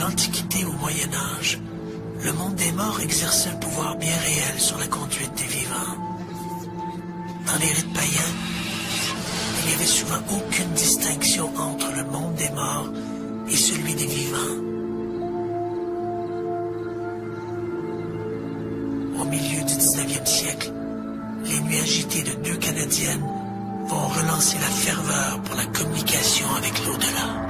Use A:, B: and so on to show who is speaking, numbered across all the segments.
A: l'Antiquité au Moyen Âge, le monde des morts exerçait un pouvoir bien réel sur la conduite des vivants. Dans les rites païens, il n'y avait souvent aucune distinction entre le monde des morts et celui des vivants. Au milieu du 19e siècle, les nuits agitées de deux Canadiennes vont relancer la ferveur pour la communication avec l'au-delà.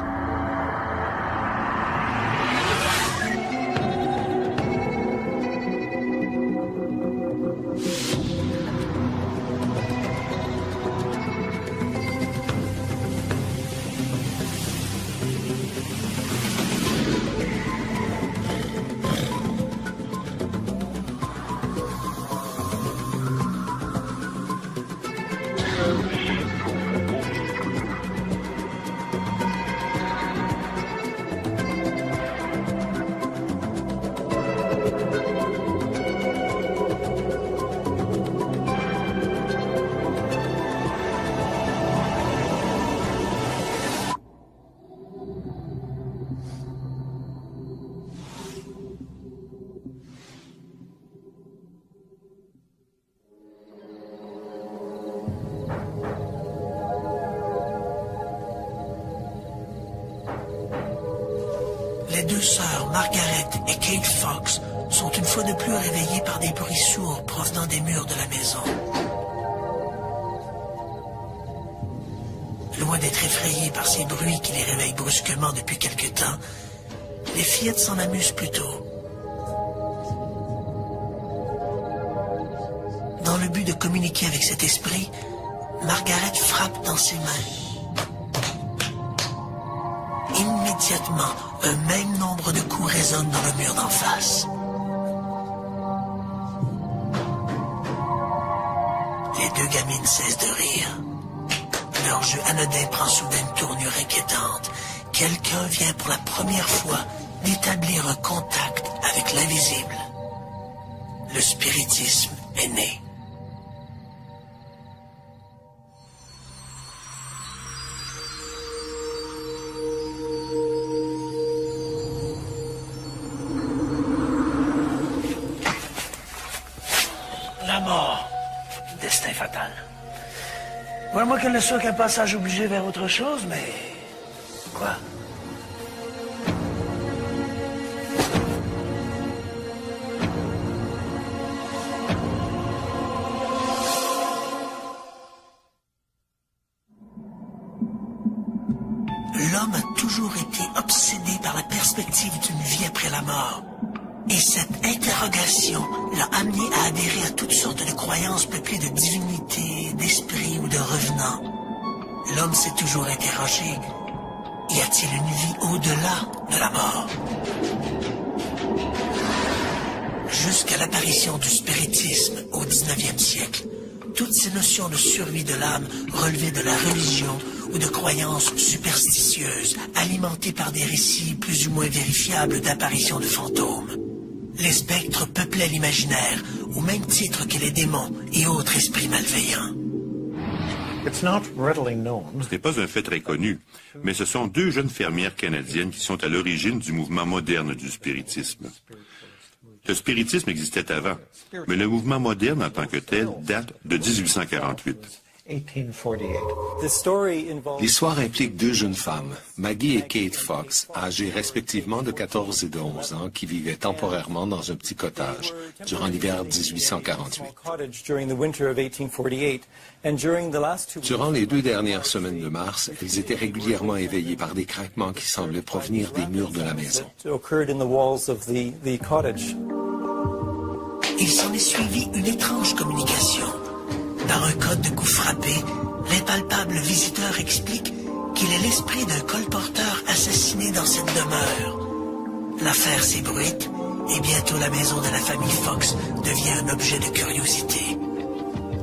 A: Les deux sœurs, Margaret et Kate Fox, sont une fois de plus réveillées par des bruits sourds provenant des murs de la maison. Loin d'être effrayées par ces bruits qui les réveillent brusquement depuis quelque temps, les fillettes s'en amusent plutôt. Dans le but de communiquer avec cet esprit, Margaret frappe dans ses mains. Immédiatement, un même nombre de coups résonnent dans le mur d'en face. Les deux gamines cessent de rire. Leur jeu anodin prend soudain une tournure inquiétante. Quelqu'un vient pour la première fois d'établir un contact avec l'invisible. Le spiritisme est né. La mort. Destin fatal. Ouais, moi qu'elle ne soit qu'un passage obligé vers autre chose, mais... Quoi? L'homme a toujours été obsédé par la perspective d'une vie après la mort. Et cette interrogation l'a amené à adhérer à toutes sortes de croyances peuplées de divinités, d'esprits ou de revenants. L'homme s'est toujours interrogé, y a-t-il une vie au-delà de la mort? Jusqu'à l'apparition du spiritisme au 19e siècle, toutes ces notions de survie de l'âme relevaient de la religion ou de croyances superstitieuses, alimentées par des récits plus ou moins vérifiables d'apparitions de fantômes. Les spectres peuplaient l'imaginaire, au même titre que les démons et autres esprits malveillants.
B: Ce n'est pas un fait très connu, mais ce sont deux jeunes fermières canadiennes qui sont à l'origine du mouvement moderne du spiritisme. Le spiritisme existait avant, mais le mouvement moderne en tant que tel date de 1848.
C: L'histoire implique deux jeunes femmes, Maggie et Kate Fox, âgées respectivement de 14 et de 11 ans, qui vivaient temporairement dans un petit cottage durant l'hiver 1848. Durant les 2 dernières semaines de mars, elles étaient régulièrement éveillées par des craquements qui semblaient provenir des murs de la maison.
A: Il s'en est suivi une étrange communication. Par un code de coups frappés, l'impalpable visiteur explique qu'il est l'esprit d'un colporteur assassiné dans cette demeure. L'affaire s'ébruite et bientôt la maison de la famille Fox devient un objet de curiosité.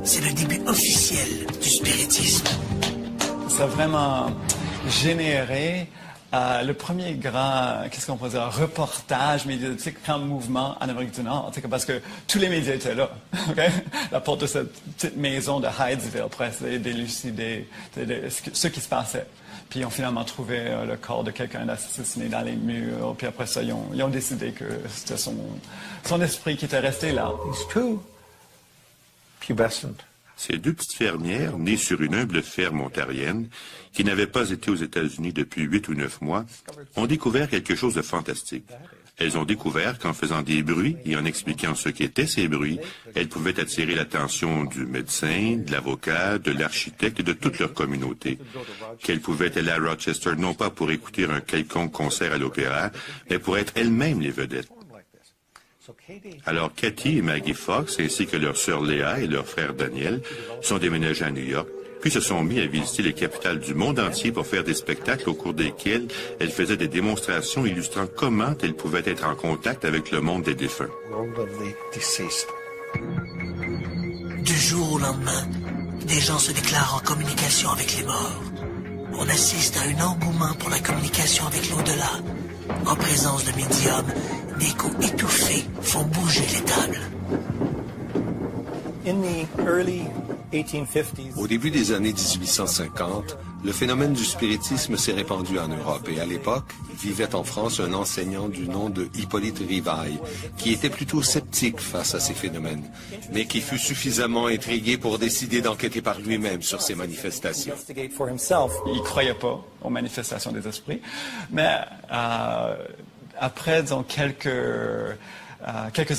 A: C'est le début officiel du spiritisme.
D: Ça a vraiment généré le premier grand, qu'est-ce qu'on pourrait dire, reportage médiatique, grand mouvement en Amérique du Nord, parce que tous les médias étaient là. Okay? La porte de cette petite maison de Hydesville pour essayer d'élucider ce qui se passait. Puis ils ont finalement trouvé le corps de quelqu'un assassiné dans les murs. Puis après ça, ils ont décidé que c'était son esprit qui était resté là.
E: These two pubescent
B: Ces deux petites fermières, nées sur une humble ferme ontarienne, qui n'avaient pas été aux États-Unis depuis 8 ou 9 mois, ont découvert quelque chose de fantastique. Elles ont découvert qu'en faisant des bruits et en expliquant ce qu'étaient ces bruits, elles pouvaient attirer l'attention du médecin, de l'avocat, de l'architecte et de toute leur communauté. Qu'elles pouvaient aller à Rochester non pas pour écouter un quelconque concert à l'opéra, mais pour être elles-mêmes les vedettes. Alors Cathy et Maggie Fox, ainsi que leur sœur Léa et leur frère Daniel, sont déménagés à New York, puis se sont mis à visiter les capitales du monde entier pour faire des spectacles au cours desquels elles faisaient des démonstrations illustrant comment elles pouvaient être en contact avec le monde des défunts.
A: Du jour au lendemain, des gens se déclarent en communication avec les morts. On assiste à un engouement pour la communication avec l'au-delà. En présence de médiums, des coups étouffés font bouger les tables.
C: Au début des années 1850, le phénomène du spiritisme s'est répandu en Europe et à l'époque, vivait en France un enseignant du nom de Hippolyte Rivail, qui était plutôt sceptique face à ces phénomènes, mais qui fut suffisamment intrigué pour décider d'enquêter par lui-même sur ces manifestations.
D: Il ne croyait pas aux manifestations des esprits, mais après, disons, quelques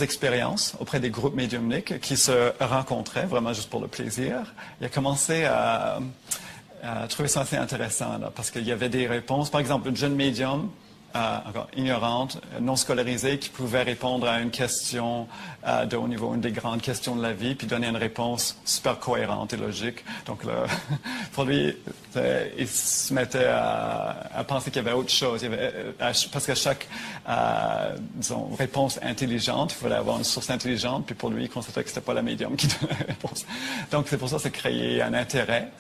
D: expériences auprès des groupes médiumniques qui se rencontraient vraiment juste pour le plaisir, il a commencé à trouver ça assez intéressant, là, parce qu'il y avait des réponses. Par exemple, une jeune médium, encore ignorante, non scolarisée, qui pouvait répondre à une question de haut niveau, une des grandes questions de la vie, puis donner une réponse super cohérente et logique. Donc, là, pour lui, il se mettait à penser qu'il y avait autre chose. Parce qu'à chaque disons, réponse intelligente, il fallait avoir une source intelligente, puis pour lui, il constatait que ce n'était pas la médium qui donnait la réponse. Donc, c'est pour ça que ça créé un intérêt.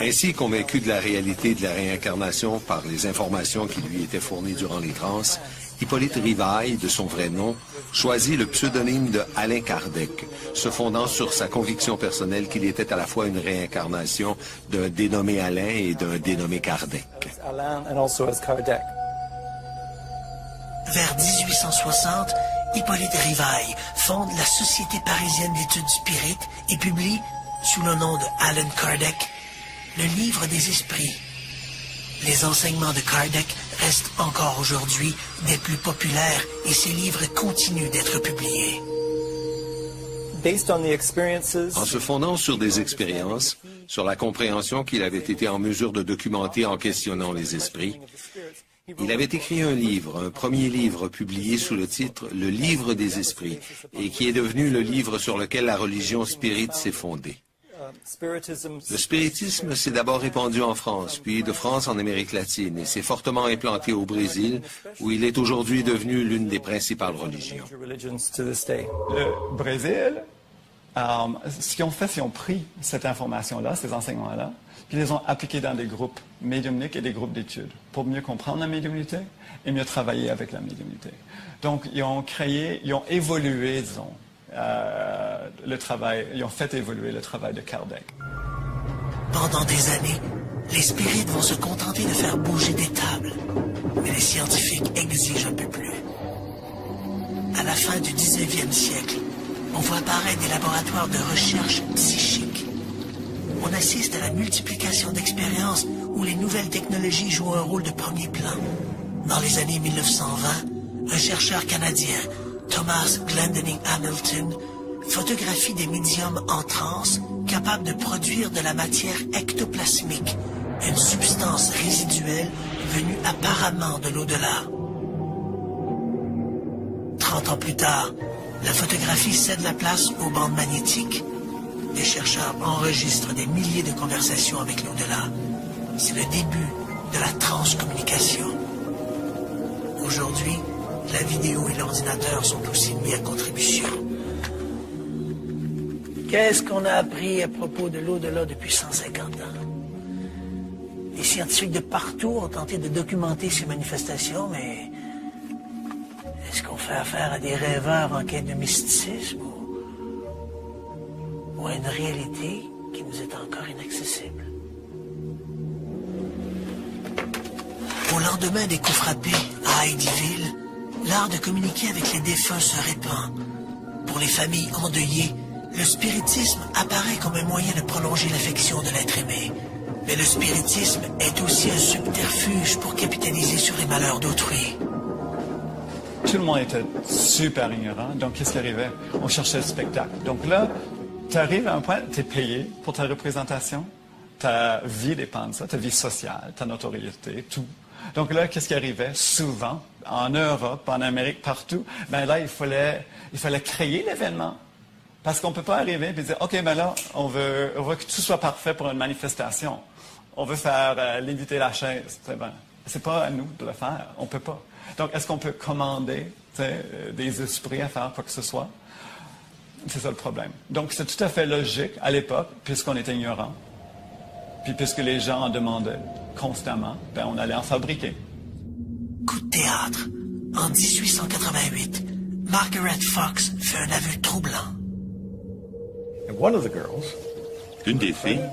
C: Ainsi, convaincu de la réalité de la réincarnation par les informations qui lui étaient fournies durant les transes, Hippolyte Rivail, de son vrai nom, choisit le pseudonyme de Alain Kardec, se fondant sur sa conviction personnelle qu'il était à la fois une réincarnation d'un dénommé Alain et d'un dénommé Kardec.
A: Vers 1860, Hippolyte Rivail fonde la Société parisienne d'études spirites et publie, sous le nom de Alan Kardec, le livre des esprits. Les enseignements de Kardec restent encore aujourd'hui des plus populaires et ses livres continuent d'être publiés.
C: En se fondant sur des expériences, sur la compréhension qu'il avait été en mesure de documenter en questionnant les esprits, il avait écrit un livre, un premier livre publié sous le titre « Le livre des esprits » et qui est devenu le livre sur lequel la religion spirite s'est fondée. Le spiritisme s'est d'abord répandu en France, puis de France en Amérique latine, et s'est fortement implanté au Brésil, où il est aujourd'hui devenu l'une des principales religions.
D: Le Brésil, ce qu'ils ont fait, c'est qu'ils ont pris cette information-là, ces enseignements-là, puis ils les ont appliqués dans des groupes médiumniques et des groupes d'études, pour mieux comprendre la médiumnité et mieux travailler avec la médiumnité. Donc, ils ont évolué, disons, ils ont fait évoluer le travail de Kardec.
A: Pendant des années, les spirites vont se contenter de faire bouger des tables, mais les scientifiques exigent un peu plus. À la fin du 19e siècle, on voit apparaître des laboratoires de recherche psychique. On assiste à la multiplication d'expériences où les nouvelles technologies jouent un rôle de premier plan. Dans les années 1920, un chercheur canadien, Thomas Glendinning Hamilton, photographie des médiums en transe capables de produire de la matière ectoplasmique, une substance résiduelle venue apparemment de l'au-delà. 30 ans plus tard, la photographie cède la place aux bandes magnétiques. Les chercheurs enregistrent des milliers de conversations avec l'au-delà. C'est le début de la transcommunication. Aujourd'hui, la vidéo et l'ordinateur sont aussi mis à contribution. Qu'est-ce qu'on a appris à propos de l'au-delà depuis 150 ans? Les scientifiques de partout ont tenté de documenter ces manifestations, mais est-ce qu'on fait affaire à des rêveurs en quête de mysticisme ou à une réalité qui nous est encore inaccessible? Au lendemain des coups frappés à Heidieville, l'art de communiquer avec les défunts se répand. Pour les familles endeuillées, le spiritisme apparaît comme un moyen de prolonger l'affection de l'être aimé. Mais le spiritisme est aussi un subterfuge pour capitaliser sur les malheurs d'autrui.
D: Tout le monde était super ignorant, donc qu'est-ce qui arrivait? On cherchait le spectacle. Donc là, tu arrives à un point, tu es payé pour ta représentation, ta vie dépend de ça, ta vie sociale, ta notoriété, tout. Donc là, qu'est-ce qui arrivait? Souvent, en Europe, en Amérique, partout, ben là, il fallait créer l'événement. Parce qu'on ne peut pas arriver et dire, OK, ben là, on veut que tout soit parfait pour une manifestation. On veut faire léviter la chaise. C'est pas à nous de le faire. On ne peut pas. Donc, est-ce qu'on peut commander des esprits à faire quoi que ce soit? C'est ça le problème. Donc, c'est tout à fait logique à l'époque, puisqu'on était ignorant. Puis puisque les gens en demandaient constamment, ben on allait en fabriquer.
A: Coup de théâtre. En 1888, Margaret Fox fait un aveu troublant.
B: L'une des filles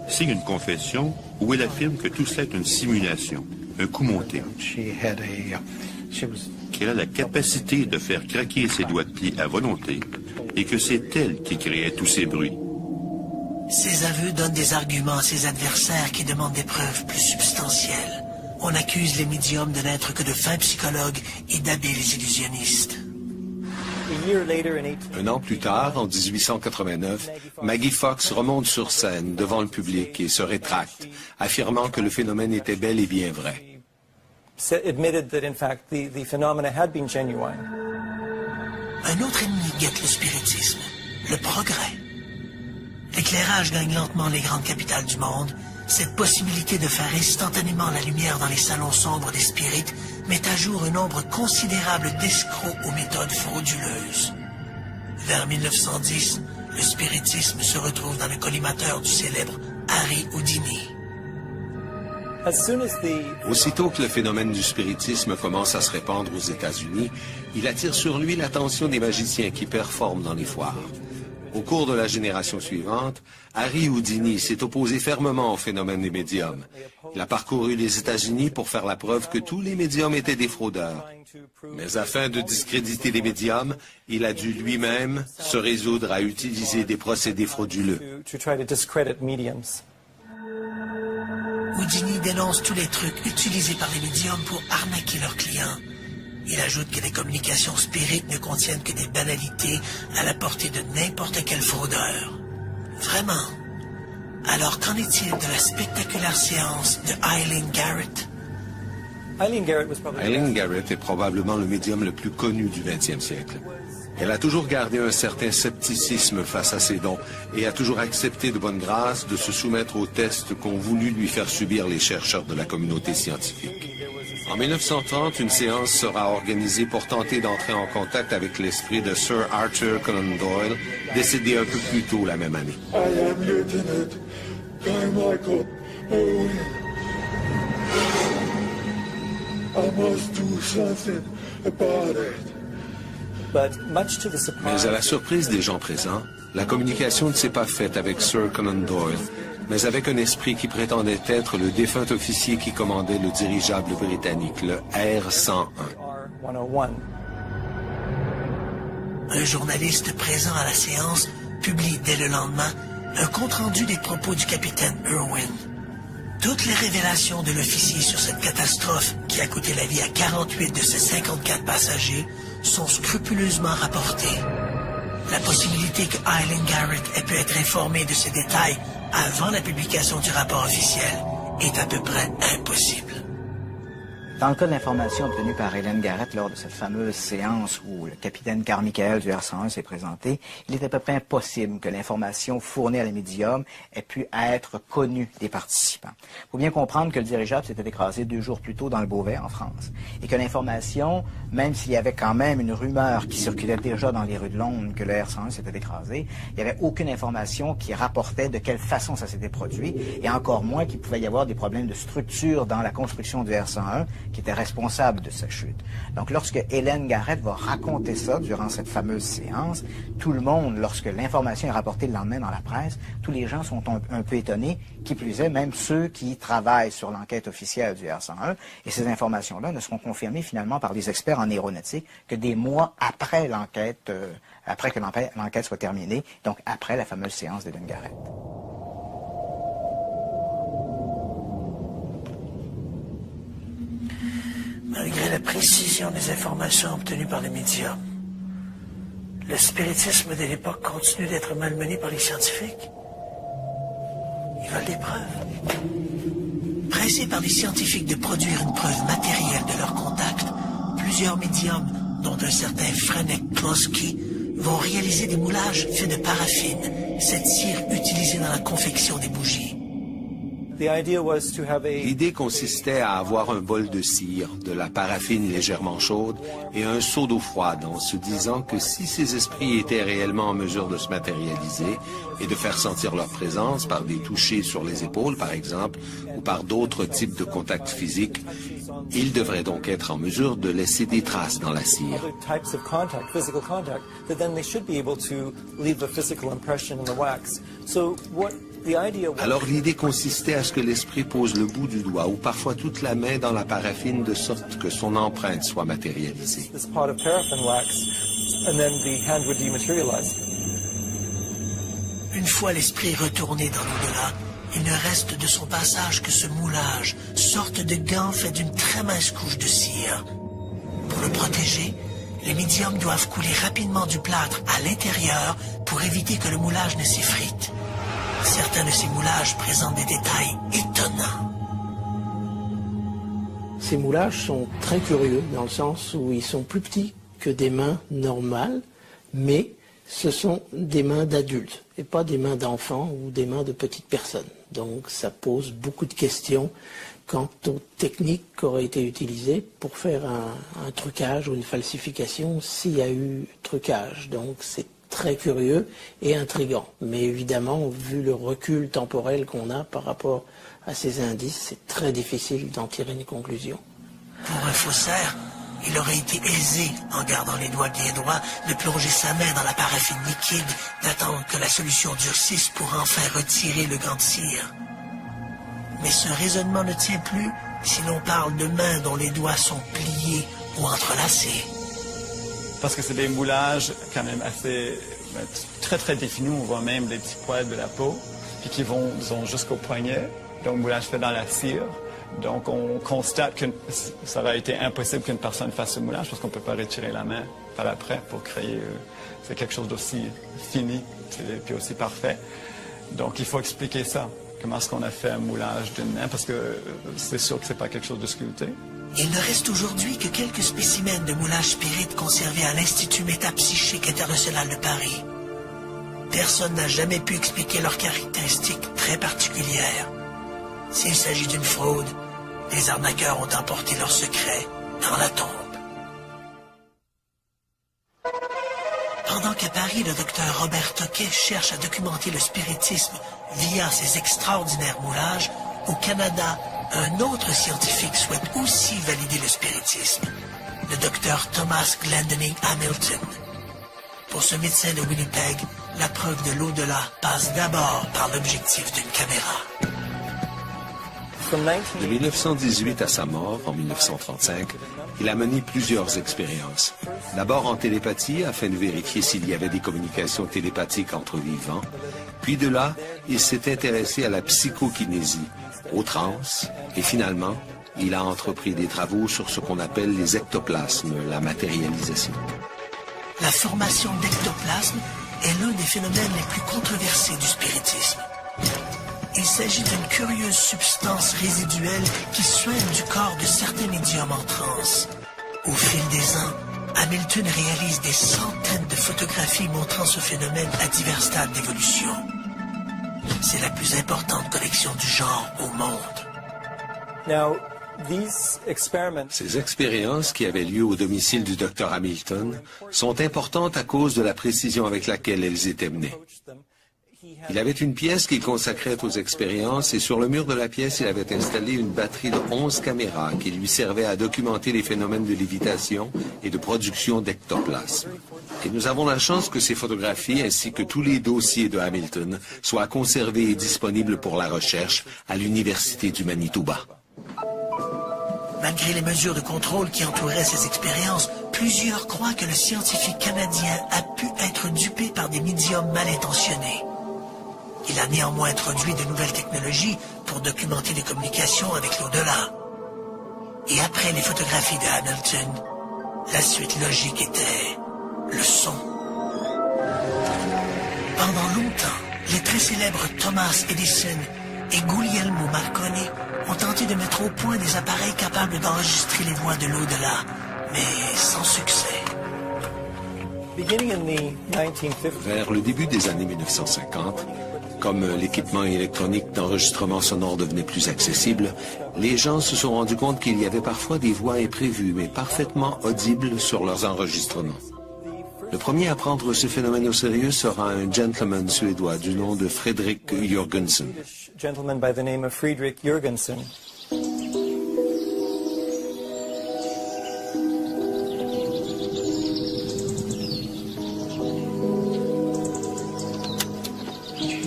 B: signe une confession où elle affirme que tout cela est une simulation, un coup monté. Qu'elle a la capacité de faire craquer ses doigts de pied à volonté et que c'est elle qui créait tous ces bruits.
A: Ces aveux donnent des arguments à ses adversaires qui demandent des preuves plus substantielles. On accuse les médiums de n'être que de fins psychologues et d'habiles illusionnistes.
C: Un an plus tard, en 1889, Maggie Fox remonte sur scène devant le public et se rétracte, affirmant que le phénomène était bel et bien vrai.
A: Un autre ennemi guette le spiritisme, le progrès. L'éclairage gagne lentement les grandes capitales du monde. Cette possibilité de faire instantanément la lumière dans les salons sombres des spirites met à jour un nombre considérable d'escrocs aux méthodes frauduleuses. Vers 1910, le spiritisme se retrouve dans le collimateur du célèbre Harry Houdini.
C: Aussitôt que le phénomène du spiritisme commence à se répandre aux États-Unis, il attire sur lui l'attention des magiciens qui performent dans les foires. Au cours de la génération suivante, Harry Houdini s'est opposé fermement au phénomène des médiums. Il a parcouru les États-Unis pour faire la preuve que tous les médiums étaient des fraudeurs. Mais afin de discréditer les médiums, il a dû lui-même se résoudre à utiliser des procédés frauduleux.
A: Houdini dénonce tous les trucs utilisés par les médiums pour arnaquer leurs clients. Il ajoute que les communications spirites ne contiennent que des banalités à la portée de n'importe quel fraudeur. Vraiment. Alors qu'en est-il de la spectaculaire séance de Eileen Garrett?
C: Eileen Garrett est probablement le médium le plus connu du 20e siècle. Elle a toujours gardé un certain scepticisme face à ses dons et a toujours accepté de bonne grâce de se soumettre aux tests qu'ont voulu lui faire subir les chercheurs de la communauté scientifique. En 1930, une séance sera organisée pour tenter d'entrer en contact avec l'esprit de Sir Arthur Conan Doyle, décédé un peu plus tôt la même année.
F: I am Lieutenant Carmichael Owen. I must do something about it.
C: Mais à la surprise des gens présents, la communication ne s'est pas faite avec Sir Conan Doyle, mais avec un esprit qui prétendait être le défunt officier qui commandait le dirigeable britannique, le R-101.
A: Un journaliste présent à la séance publie dès le lendemain un compte-rendu des propos du capitaine Irwin. Toutes les révélations de l'officier sur cette catastrophe qui a coûté la vie à 48 de ses 54 passagers sont scrupuleusement rapportées. La possibilité que Eileen Garrett ait pu être informée de ces détails avant la publication du rapport officiel est à peu près impossible.
G: Dans le cas de l'information obtenue par Hélène Garrett lors de cette fameuse séance où le capitaine Carmichael du R101 s'est présenté, il était à peu près impossible que l'information fournie à la médium ait pu être connue des participants. Il faut bien comprendre que le dirigeable s'était écrasé 2 jours plus tôt dans le Beauvais, en France, et que l'information, même s'il y avait quand même une rumeur qui circulait déjà dans les rues de Londres que le R101 s'était écrasé, il n'y avait aucune information qui rapportait de quelle façon ça s'était produit, et encore moins qu'il pouvait y avoir des problèmes de structure dans la construction du R101, qui était responsable de sa chute. Donc, lorsque Hélène Garrett va raconter ça durant cette fameuse séance, tout le monde, lorsque l'information est rapportée le lendemain dans la presse, tous les gens sont un peu étonnés, qui plus est, même ceux qui travaillent sur l'enquête officielle du R101, et ces informations-là ne seront confirmées finalement par les experts en aéronautique que des mois après l'enquête, après que l'enquête soit terminée, donc après la fameuse séance d'Hélène Garrett.
A: Malgré la précision des informations obtenues par les médias, le spiritisme de l'époque continue d'être malmené par les scientifiques. Ils veulent des preuves. Pressés par les scientifiques de produire une preuve matérielle de leur contact, plusieurs médiums, dont un certain Franek Kloski, vont réaliser des moulages faits de paraffine, cette cire utilisée dans la confection des bougies.
C: L'idée consistait à avoir un bol de cire, de la paraffine légèrement chaude et un seau d'eau froide, en se disant que si ces esprits étaient réellement en mesure de se matérialiser et de faire sentir leur présence par des touchés sur les épaules, par exemple, ou par d'autres types de contacts physiques, ils devraient donc être en mesure de laisser des traces dans la cire. Alors l'idée consistait à ce que l'esprit pose le bout du doigt ou parfois toute la main dans la paraffine de sorte que son empreinte soit matérialisée.
A: Une fois l'esprit retourné dans l'au-delà, il ne reste de son passage que ce moulage, sorte de gant fait d'une très mince couche de cire. Pour le protéger, les médiums doivent couler rapidement du plâtre à l'intérieur pour éviter que le moulage ne s'effrite. Certains de ces moulages présentent des détails étonnants.
H: Ces moulages sont très curieux dans le sens où ils sont plus petits que des mains normales, mais ce sont des mains d'adultes et pas des mains d'enfants ou des mains de petites personnes. Donc ça pose beaucoup de questions quant aux techniques qui auraient été utilisées pour faire un trucage ou une falsification s'il y a eu trucage. Donc c'est très curieux et intriguant. Mais évidemment, vu le recul temporel qu'on a par rapport à ces indices, c'est très difficile d'en tirer une conclusion.
A: Pour un faussaire, il aurait été aisé, en gardant les doigts bien droits, de plonger sa main dans la paraffine liquide, d'attendre que la solution durcisse pour enfin retirer le gant de cire. Mais ce raisonnement ne tient plus si l'on parle de mains dont les doigts sont pliés ou entrelacés.
D: Parce que c'est des moulages quand même assez très très définis. On voit même des petits poils de la peau, puis qui vont disons, jusqu'au poignet. Donc moulage fait dans la cire. Donc on constate que ça aurait été impossible qu'une personne fasse ce moulage parce qu'on ne peut pas retirer la main par après pour créer c'est quelque chose d'aussi fini et puis aussi parfait. Donc il faut expliquer ça. Comment est-ce qu'on a fait un moulage d'une main? Parce que c'est sûr que ce n'est pas quelque chose de sculpté.
A: Il ne reste aujourd'hui que quelques spécimens de moulage spirit conservés à l'Institut métapsychique international de Paris. Personne n'a jamais pu expliquer leurs caractéristiques très particulières. S'il s'agit d'une fraude, les arnaqueurs ont emporté leur secret dans la tombe. Pendant qu'à Paris, le docteur Robert Toquet cherche à documenter le spiritisme via ses extraordinaires moulages, au Canada, un autre scientifique souhaite aussi valider le spiritisme, le docteur Thomas Glendinning Hamilton. Pour ce médecin de Winnipeg, la preuve de l'au-delà passe d'abord par l'objectif d'une caméra.
C: De 1918 à sa mort, en 1935, il a mené plusieurs expériences. D'abord en télépathie, afin de vérifier s'il y avait des communications télépathiques entre vivants. Puis de là, il s'est intéressé à la psychokinésie, aux trans, et finalement, il a entrepris des travaux sur ce qu'on appelle les ectoplasmes, la matérialisation.
A: La formation d'ectoplasmes est l'un des phénomènes les plus controversés du spiritisme. Il s'agit d'une curieuse substance résiduelle qui soigne du corps de certains médiums en transe. Au fil des ans, Hamilton réalise des centaines de photographies montrant ce phénomène à divers stades d'évolution. C'est la plus importante collection du genre au monde.
C: Ces expériences qui avaient lieu au domicile du Dr Hamilton sont importantes à cause de la précision avec laquelle elles étaient menées. Il avait une pièce qu'il consacrait aux expériences et sur le mur de la pièce, il avait installé une batterie de 11 caméras qui lui servaient à documenter les phénomènes de lévitation et de production d'ectoplasme. Et nous avons la chance que ces photographies ainsi que tous les dossiers de Hamilton soient conservés et disponibles pour la recherche à l'Université du Manitoba.
A: Malgré les mesures de contrôle qui entouraient ces expériences, plusieurs croient que le scientifique canadien a pu être dupé par des médiums mal intentionnés. Il a néanmoins introduit de nouvelles technologies pour documenter les communications avec l'au-delà. Et après les photographies de Hamilton, la suite logique était le son. Pendant longtemps, les très célèbres Thomas Edison et Guglielmo Marconi ont tenté de mettre au point des appareils capables d'enregistrer les voix de l'au-delà, mais sans succès.
C: Vers le début des années 1950, comme l'équipement électronique d'enregistrement sonore devenait plus accessible, les gens se sont rendus compte qu'il y avait parfois des voix imprévues mais parfaitement audibles sur leurs enregistrements. Le premier à prendre ce phénomène au sérieux sera un gentleman suédois du nom de Fredrik Jörgensen.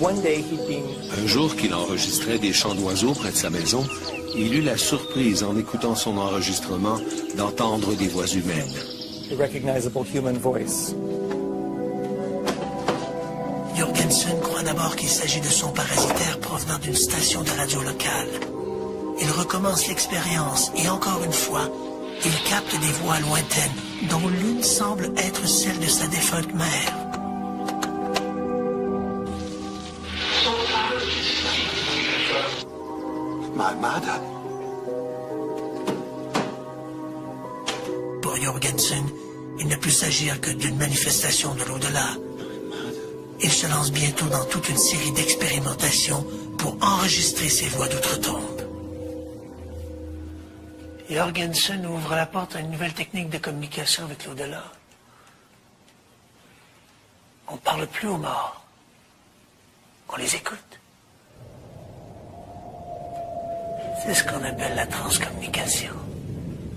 C: Un jour qu'il enregistrait des chants d'oiseaux près de sa maison, il eut la surprise, en écoutant son enregistrement, d'entendre des voix humaines.
A: Jörgensen croit d'abord qu'il s'agit de sons parasitaires provenant d'une station de radio locale. Il recommence l'expérience et encore une fois, il capte des voix lointaines, dont l'une semble être celle de sa défunte mère.
F: My mother.
A: Pour Jörgensen, il ne peut s'agir que d'une manifestation de l'au-delà. Il se lance bientôt dans toute une série d'expérimentations pour enregistrer ses voix d'outre-tombe. Jörgensen ouvre la porte à une nouvelle technique de communication avec l'au-delà. On ne parle plus aux morts. On les écoute. C'est ce qu'on appelle la transcommunication.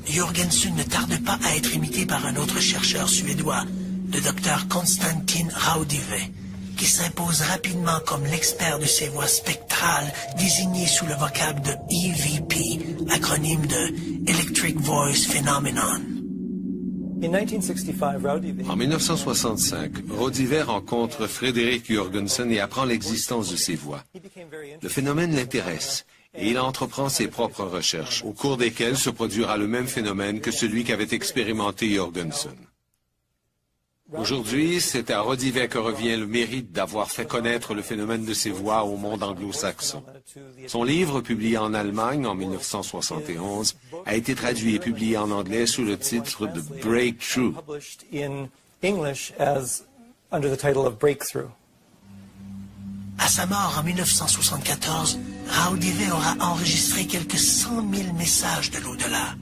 A: Jörgensen ne tarde pas à être imité par un autre chercheur suédois, le docteur Konstantin Raudive, qui s'impose rapidement comme l'expert de ces voix spectrales désignées sous le vocable de EVP, acronyme de Electric Voice Phenomenon.
C: En 1965, Raudive rencontre Fredrik Jörgensen et apprend l'existence de ces voix. Le phénomène l'intéresse et il entreprend ses propres recherches, au cours desquelles se produira le même phénomène que celui qu'avait expérimenté Jörgensen. Aujourd'hui, c'est à Raudive que revient le mérite d'avoir fait connaître le phénomène de ces voix au monde anglo-saxon. Son livre, publié en Allemagne en 1971, a été traduit et publié en anglais sous le titre de Breakthrough.
A: À sa mort en 1974, Raudive aura enregistré quelques 100 000 messages de l'au-delà.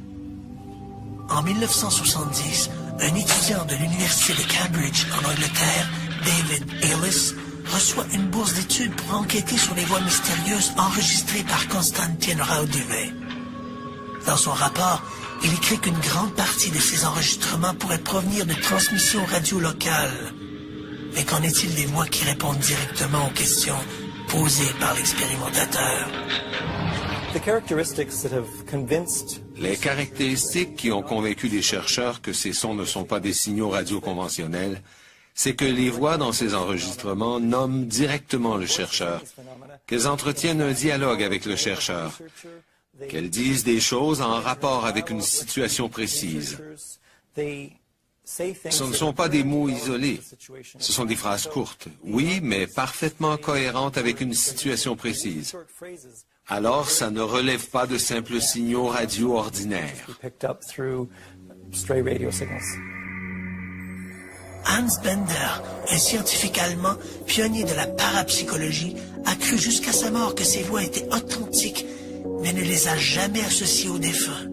A: En 1970, un étudiant de l'Université de Cambridge en Angleterre, David Ellis, reçoit une bourse d'études pour enquêter sur les voix mystérieuses enregistrées par Konstantin Raudive. Dans son rapport, il écrit qu'une grande partie de ces enregistrements pourraient provenir de transmissions radio locales. Mais qu'en est-il des voix qui répondent directement aux questions posées par l'expérimentateur?
C: Les caractéristiques qui ont convaincu les chercheurs que ces sons ne sont pas des signaux radio conventionnels, c'est que les voix dans ces enregistrements nomment directement le chercheur, qu'elles entretiennent un dialogue avec le chercheur, qu'elles disent des choses en rapport avec une situation précise. Ce ne sont pas des mots isolés. Ce sont des phrases courtes, oui, mais parfaitement cohérentes avec une situation précise. Alors, ça ne relève pas de simples signaux radio ordinaires.
A: Hans Bender, un scientifique allemand, pionnier de la parapsychologie, a cru jusqu'à sa mort que ces voix étaient authentiques, mais ne les a jamais associées aux défunts.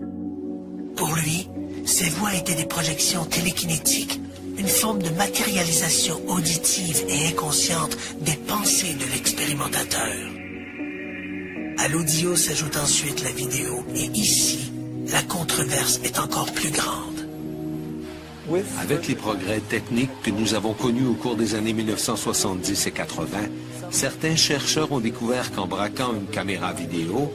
A: Pour lui, ces voix étaient des projections télékinétiques, une forme de matérialisation auditive et inconsciente des pensées de l'expérimentateur. À l'audio s'ajoute ensuite la vidéo, et ici, la controverse est encore plus grande.
C: Avec les progrès techniques que nous avons connus au cours des années 1970 et 80, certains chercheurs ont découvert qu'en braquant une caméra vidéo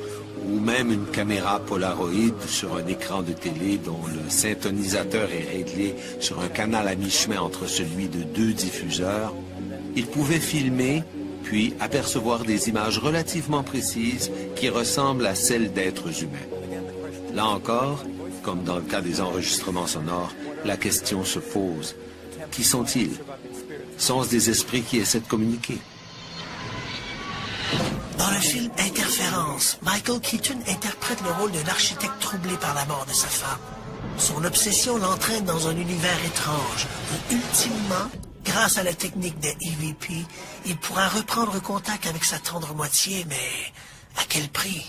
C: ou même une caméra Polaroid sur un écran de télé dont le syntonisateur est réglé sur un canal à mi-chemin entre celui de 2 diffuseurs, ils pouvaient filmer puis apercevoir des images relativement précises qui ressemblent à celles d'êtres humains. Là encore, comme dans le cas des enregistrements sonores, la question se pose. Qui sont-ils? Sont-ce des esprits qui essaient de communiquer?
A: Dans le film Interférence, Michael Keaton interprète le rôle d'un architecte troublé par la mort de sa femme. Son obsession l'entraîne dans un univers étrange où, ultimement, grâce à la technique des EVP, il pourra reprendre contact avec sa tendre moitié, mais à quel prix?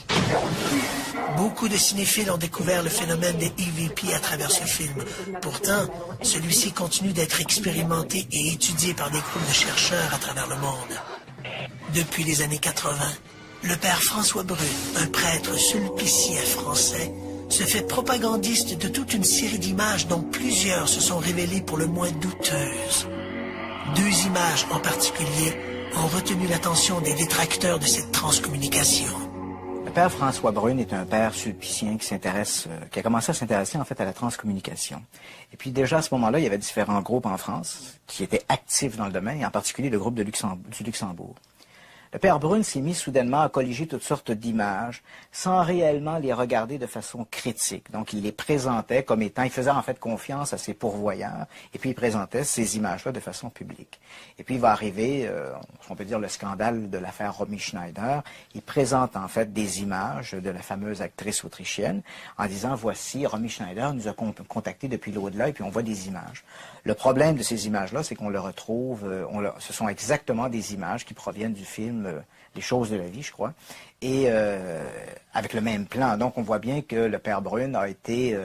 A: Beaucoup de cinéphiles ont découvert le phénomène des EVP à travers ce film. Pourtant, celui-ci continue d'être expérimenté et étudié par des groupes de chercheurs à travers le monde. Depuis les années 80, le père François Brune, un prêtre sulpicien français, se fait propagandiste de toute une série d'images dont plusieurs se sont révélées pour le moins douteuses. 2 images en particulier ont retenu l'attention des détracteurs de cette transcommunication.
G: Le père François Brune est un père sulpicien qui a commencé à s'intéresser en fait à la transcommunication. Et puis déjà à ce moment-là, il y avait différents groupes en France qui étaient actifs dans le domaine, et en particulier le groupe du Luxembourg. Le père Brune s'est mis soudainement à colliger toutes sortes d'images sans réellement les regarder de façon critique. Donc, il les présentait comme étant, il faisait en fait confiance à ses pourvoyeurs et puis il présentait ces images-là de façon publique. Et puis, il va arriver, on peut dire, le scandale de l'affaire Romy Schneider. Il présente en fait des images de la fameuse actrice autrichienne en disant, voici, Romy Schneider nous a contactés depuis l'au-delà et puis on voit des images. Le problème de ces images-là, c'est qu'on le retrouve, ce sont exactement des images qui proviennent du film Les choses de la vie, je crois, et avec le même plan. Donc, on voit bien que le père Brune a été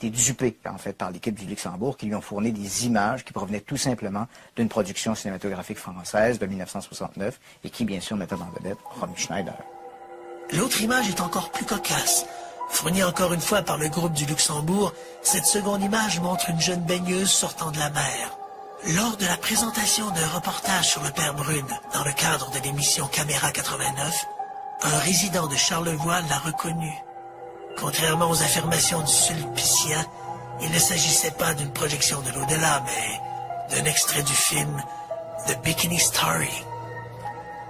G: dupé, en fait, par l'équipe du Luxembourg, qui lui ont fourni des images qui provenaient tout simplement d'une production cinématographique française de 1969, et qui, bien sûr, mettait en vedette Romy Schneider.
A: L'autre image est encore plus cocasse. Fournie encore une fois par le groupe du Luxembourg, cette seconde image montre une jeune baigneuse sortant de la mer. Lors de la présentation d'un reportage sur le père Brune, dans le cadre de l'émission Caméra 89, un résident de Charlevoix l'a reconnu. Contrairement aux affirmations du sulpicien, il ne s'agissait pas d'une projection de l'au-delà, mais d'un extrait du film The Bikini Story.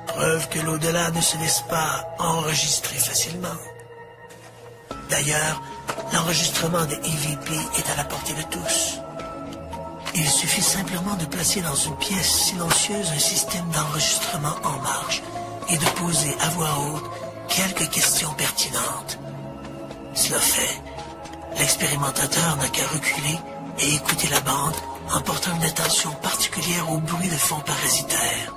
A: Preuve que l'au-delà ne se laisse pas enregistrer facilement. D'ailleurs, l'enregistrement des EVP est à la portée de tous. Il suffit simplement de placer dans une pièce silencieuse un système d'enregistrement en marche et de poser à voix haute quelques questions pertinentes. Cela fait, l'expérimentateur n'a qu'à reculer et écouter la bande en portant une attention particulière au bruit de fond parasitaire.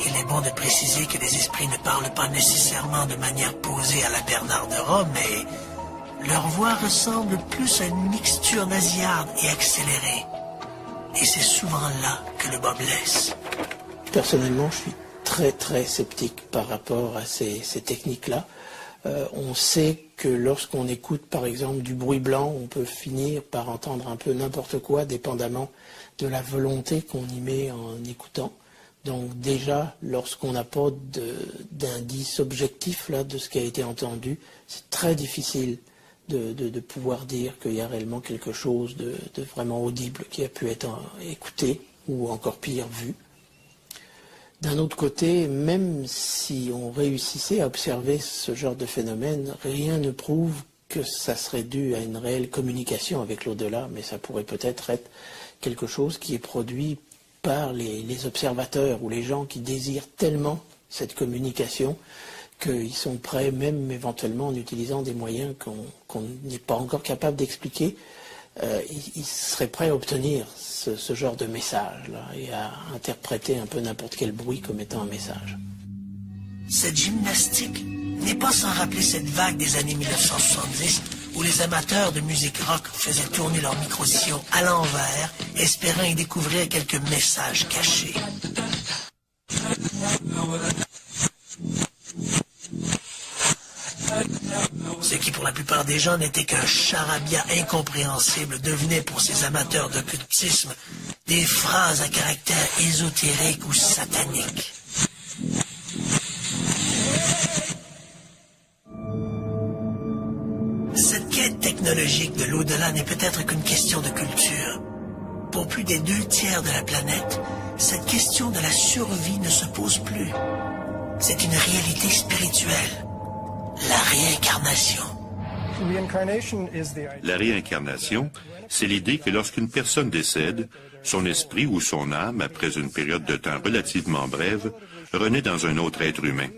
A: Il est bon de préciser que les esprits ne parlent pas nécessairement de manière posée à la Bernard de Rome, mais leur voix ressemble plus à une mixture nasillarde et accélérée. Et c'est souvent là que le bas blesse.
H: Personnellement, je suis très sceptique par rapport à ces techniques-là. On sait que lorsqu'on écoute par exemple du bruit blanc, on peut finir par entendre un peu n'importe quoi, dépendamment de la volonté qu'on y met en écoutant. Donc déjà, lorsqu'on n'a pas d'indice objectif là, de ce qui a été entendu, c'est très difficile de pouvoir dire qu'il y a réellement quelque chose de vraiment audible qui a pu être écouté ou encore pire vu. D'un autre côté, même si on réussissait à observer ce genre de phénomène, rien ne prouve que ça serait dû à une réelle communication avec l'au-delà, mais ça pourrait peut-être être quelque chose qui est produit par les observateurs ou les gens qui désirent tellement cette communication qu'ils sont prêts, même éventuellement en utilisant des moyens qu'on n'est pas encore capable d'expliquer, ils seraient prêts à obtenir ce genre de message-là et à interpréter un peu n'importe quel bruit comme étant un message.
A: Cette gymnastique n'est pas sans rappeler cette vague des années 1970 où les amateurs de musique rock faisaient tourner leur micro-sillon à l'envers, espérant y découvrir quelques messages cachés. Ce qui pour la plupart des gens n'était qu'un charabia incompréhensible devenait pour ces amateurs d'occultisme des phrases à caractère ésotérique ou satanique. Cette quête technologique de l'au-delà n'est peut-être qu'une question de culture. Pour plus des 2/3 de la planète, cette question de la survie ne se pose plus. C'est une réalité spirituelle. La réincarnation.
B: La réincarnation, c'est l'idée que lorsqu'une personne décède, son esprit ou son âme, après une période de temps relativement brève, renaît dans un autre être humain.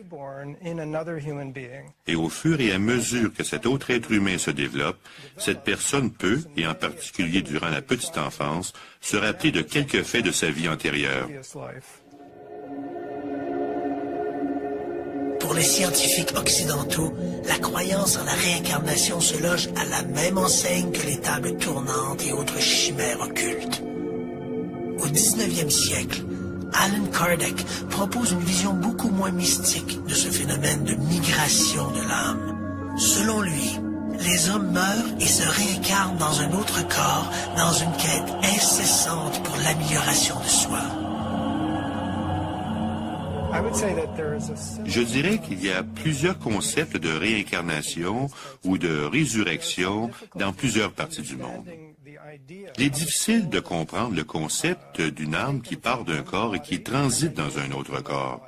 B: Et au fur et à mesure que cet autre être humain se développe, cette personne peut, et en particulier durant la petite enfance, se rappeler de quelques faits de sa vie antérieure.
A: Pour les scientifiques occidentaux, la croyance en la réincarnation se loge à la même enseigne que les tables tournantes et autres chimères occultes. Au 19e siècle, Allan Kardec propose une vision beaucoup moins mystique de ce phénomène de migration de l'âme. Selon lui, les hommes meurent et se réincarnent dans un autre corps dans une quête incessante pour l'amélioration de soi.
B: Je dirais qu'il y a plusieurs concepts de réincarnation ou de résurrection dans plusieurs parties du monde. Il est difficile de comprendre le concept d'une âme qui part d'un corps et qui transite dans un autre corps.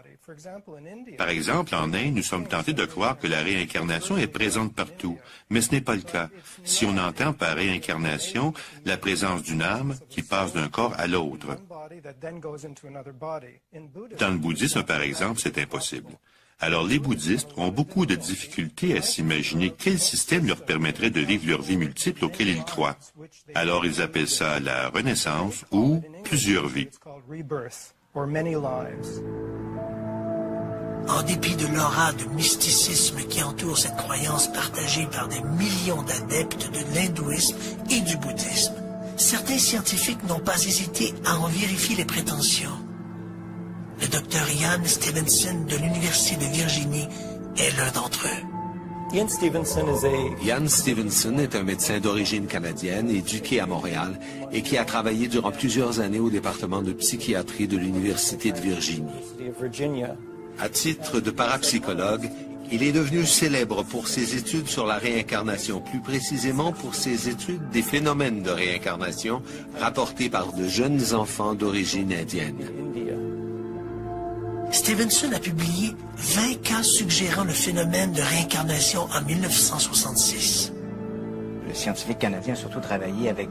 B: Par exemple, en Inde, nous sommes tentés de croire que la réincarnation est présente partout, mais ce n'est pas le cas. Si on entend par réincarnation la présence d'une âme qui passe d'un corps à l'autre. Dans le bouddhisme, par exemple, c'est impossible. Alors les bouddhistes ont beaucoup de difficultés à s'imaginer quel système leur permettrait de vivre leur vie multiple auquel ils croient. Alors ils appellent ça la renaissance ou plusieurs vies.
A: En dépit de l'aura de mysticisme qui entoure cette croyance partagée par des millions d'adeptes de l'hindouisme et du bouddhisme, certains scientifiques n'ont pas hésité à en vérifier les prétentions. Le docteur Ian Stevenson de l'Université de Virginie est l'un d'entre eux.
C: Ian Stevenson est un médecin d'origine canadienne, éduqué à Montréal et qui a travaillé durant plusieurs années au département de psychiatrie de l'Université de Virginie. À titre de parapsychologue, il est devenu célèbre pour ses études sur la réincarnation, plus précisément pour ses études des phénomènes de réincarnation rapportés par de jeunes enfants d'origine indienne.
A: Stevenson a publié 20 cas suggérant le phénomène de réincarnation en 1966.
G: Le scientifique canadien a surtout travaillé avec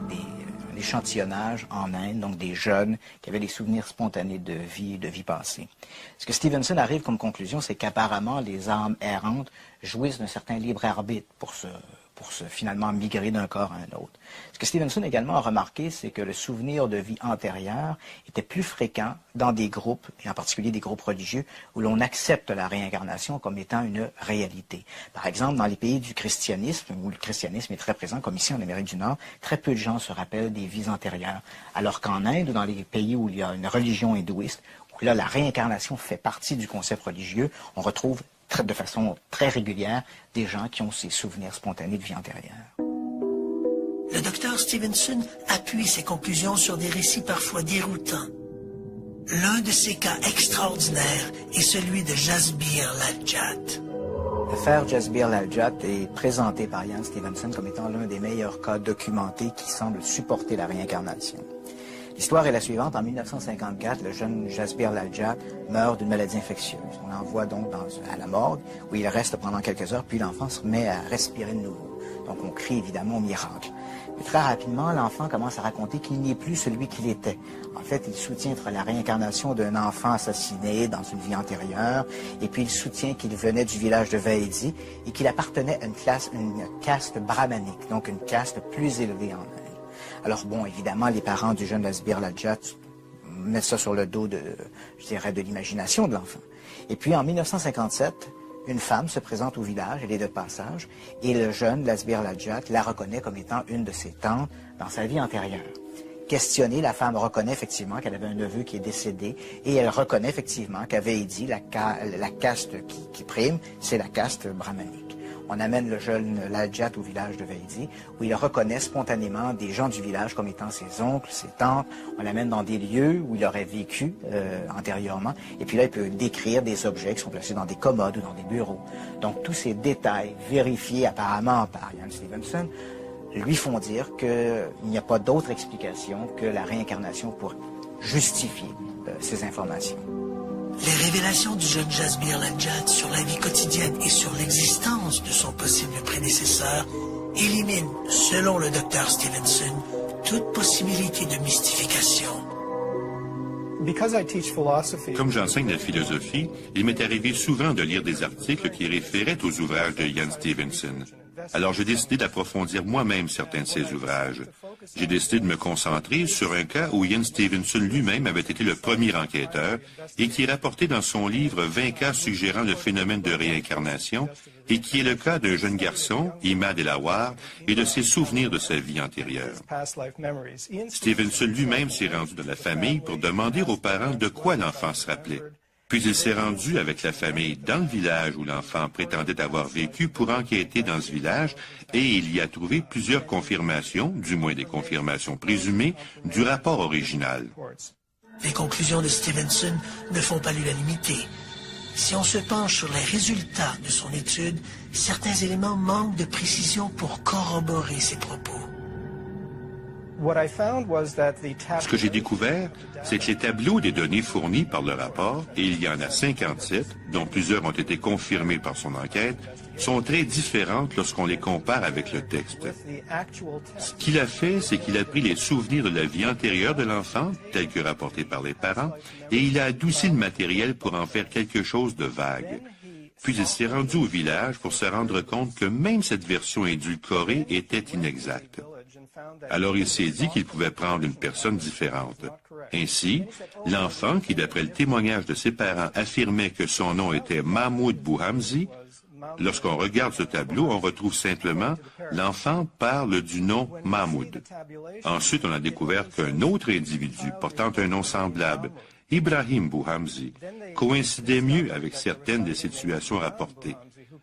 G: l'échantillonnage en Inde, donc des jeunes qui avaient des souvenirs spontanés de vie passée. Ce que Stevenson arrive comme conclusion, c'est qu'apparemment les âmes errantes jouissent d'un certain libre arbitre pour se finalement migrer d'un corps à un autre. Ce que Stevenson également a remarqué, c'est que le souvenir de vie antérieure était plus fréquent dans des groupes, et en particulier des groupes religieux, où l'on accepte la réincarnation comme étant une réalité. Par exemple, dans les pays du christianisme, où le christianisme est très présent, comme ici en Amérique du Nord, très peu de gens se rappellent des vies antérieures. Alors qu'en Inde, ou dans les pays où il y a une religion hindouiste, où là, la réincarnation fait partie du concept religieux, on retrouve de façon très régulière des gens qui ont ces souvenirs spontanés de vie antérieure.
A: Le docteur Stevenson appuie ses conclusions sur des récits parfois déroutants. L'un de ces cas extraordinaires est celui de Jasbir Lal-Jat.
G: L'affaire Jasbir Lal-Jat est présentée par Ian Stevenson comme étant l'un des meilleurs cas documentés qui semble supporter la réincarnation. L'histoire est la suivante. En 1954, le jeune Jasbir Ladjat meurt d'une maladie infectieuse. On l'envoie donc à la morgue, où il reste pendant quelques heures, puis l'enfant se met à respirer de nouveau. Donc on crie évidemment au miracle. Mais très rapidement, l'enfant commence à raconter qu'il n'est plus celui qu'il était. En fait, il soutient la réincarnation d'un enfant assassiné dans une vie antérieure, et puis il soutient qu'il venait du village de Vaidi et qu'il appartenait à une caste brahmanique, donc une caste plus élevée en Inde. Alors bon, évidemment, les parents du jeune Jasbir Ladjat mettent ça sur le dos de l'imagination de l'enfant. Et puis en 1957, une femme se présente au village, elle est de passage, et le jeune Jasbir Ladjat la reconnaît comme étant une de ses tantes dans sa vie antérieure. Questionnée, la femme reconnaît effectivement qu'elle avait un neveu qui est décédé, et elle reconnaît effectivement qu'à Vaidi, la caste qui prime, c'est la caste brahmanique. On amène le jeune Ladjat au village de Vaidi, où il reconnaît spontanément des gens du village comme étant ses oncles, ses tantes. On l'amène dans des lieux où il aurait vécu antérieurement. Et puis là, il peut décrire des objets qui sont placés dans des commodes ou dans des bureaux. Donc, tous ces détails vérifiés apparemment par Ian Stevenson lui font dire qu'il n'y a pas d'autre explication que la réincarnation pour justifier ces informations.
A: Les révélations du jeune Jasbir Ladjat sur la vie quotidienne et sur l'existence de son possible prédécesseur éliminent, selon le docteur Stevenson, toute possibilité de mystification.
B: Comme j'enseigne la philosophie, il m'est arrivé souvent de lire des articles qui référaient aux ouvrages de Ian Stevenson. Alors j'ai décidé d'approfondir moi-même certains de ces ouvrages. J'ai décidé de me concentrer sur un cas où Ian Stevenson lui-même avait été le premier enquêteur et qui est rapporté dans son livre « 20 cas suggérant le phénomène de réincarnation » et qui est le cas d'un jeune garçon, Imad El-Awar, et de ses souvenirs de sa vie antérieure. Stevenson lui-même s'est rendu dans la famille pour demander aux parents de quoi l'enfant se rappelait. Puis il s'est rendu avec la famille dans le village où l'enfant prétendait avoir vécu pour enquêter dans ce village et il y a trouvé plusieurs confirmations, du moins des confirmations présumées, du rapport original.
A: Les conclusions de Stevenson ne font pas l'unanimité. Si on se penche sur les résultats de son étude, certains éléments manquent de précision pour corroborer ses propos.
B: Ce que j'ai découvert, c'est que les tableaux des données fournis par le rapport, et il y en a 57, dont plusieurs ont été confirmés par son enquête, sont très différentes lorsqu'on les compare avec le texte. Ce qu'il a fait, c'est qu'il a pris les souvenirs de la vie antérieure de l'enfant, tels que rapportés par les parents, et il a adouci le matériel pour en faire quelque chose de vague. Puis il s'est rendu au village pour se rendre compte que même cette version édulcorée était inexacte. Alors il s'est dit qu'il pouvait prendre une personne différente. Ainsi, l'enfant, qui d'après le témoignage de ses parents affirmait que son nom était Mahmoud Bouhamzi, lorsqu'on regarde ce tableau, on retrouve simplement l'enfant parle du nom Mahmoud. Ensuite, on a découvert qu'un autre individu portant un nom semblable, Ibrahim Bouhamzi, coïncidait mieux avec certaines des situations rapportées,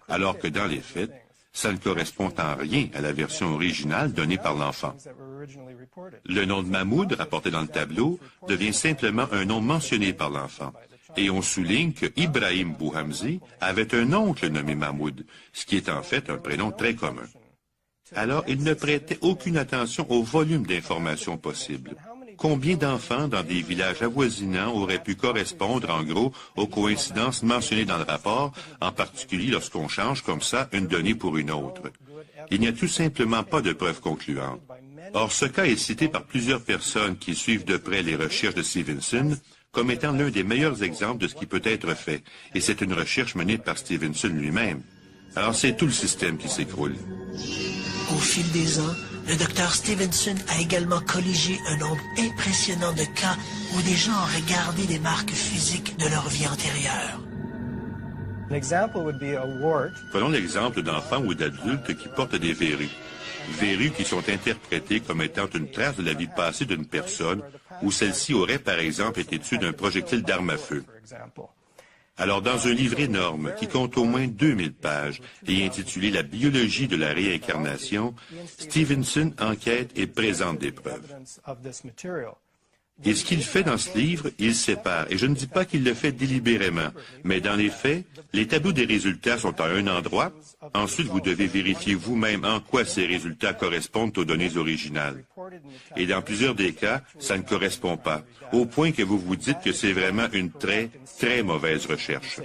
B: alors que dans les faits, ça ne correspond en rien à la version originale donnée par l'enfant. Le nom de Mahmoud, rapporté dans le tableau, devient simplement un nom mentionné par l'enfant. Et on souligne que Ibrahim Bouhamzi avait un oncle nommé Mahmoud, ce qui est en fait un prénom très commun. Alors, il ne prêtait aucune attention au volume d'informations possibles. Combien d'enfants dans des villages avoisinants auraient pu correspondre, en gros, aux coïncidences mentionnées dans le rapport, en particulier lorsqu'on change comme ça une donnée pour une autre? Il n'y a tout simplement pas de preuves concluantes. Or, ce cas est cité par plusieurs personnes qui suivent de près les recherches de Stevenson comme étant l'un des meilleurs exemples de ce qui peut être fait, et c'est une recherche menée par Stevenson lui-même. Alors, c'est tout le système qui s'écroule.
A: Au fil des ans, le docteur Stevenson a également colligé un nombre impressionnant de cas où des gens ont regardé des marques physiques de leur vie antérieure.
B: Prenons l'exemple d'enfants ou d'adultes qui portent des verrues. Verrues qui sont interprétées comme étant une trace de la vie passée d'une personne où celle-ci aurait, par exemple, été tuée d'un projectile d'arme à feu. Alors, dans un livre énorme qui compte au moins 2000 pages et intitulé « La biologie de la réincarnation », Stevenson enquête et présente des preuves. Et ce qu'il fait dans ce livre, il sépare. Et je ne dis pas qu'il le fait délibérément, mais dans les faits, les tableaux des résultats sont à un endroit. Ensuite, vous devez vérifier vous-même en quoi ces résultats correspondent aux données originales. Et dans plusieurs des cas, ça ne correspond pas, au point que vous vous dites que c'est vraiment une très, très mauvaise recherche.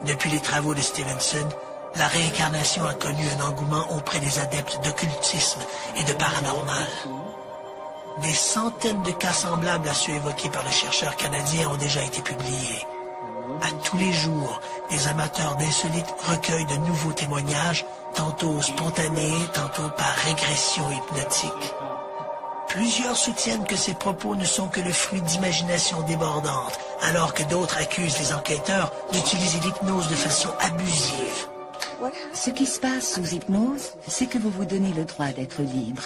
A: Depuis les travaux de Stevenson, la réincarnation a connu un engouement auprès des adeptes d'occultisme et de paranormal. Des centaines de cas semblables à ceux évoqués par le chercheur canadien ont déjà été publiés. À tous les jours, des amateurs d'insolites recueillent de nouveaux témoignages, tantôt spontanés, tantôt par régression hypnotique. Plusieurs soutiennent que ces propos ne sont que le fruit d'imagination débordante, alors que d'autres accusent les enquêteurs d'utiliser l'hypnose de façon abusive.
I: Ce qui se passe sous hypnose, c'est que vous vous donnez le droit d'être libre.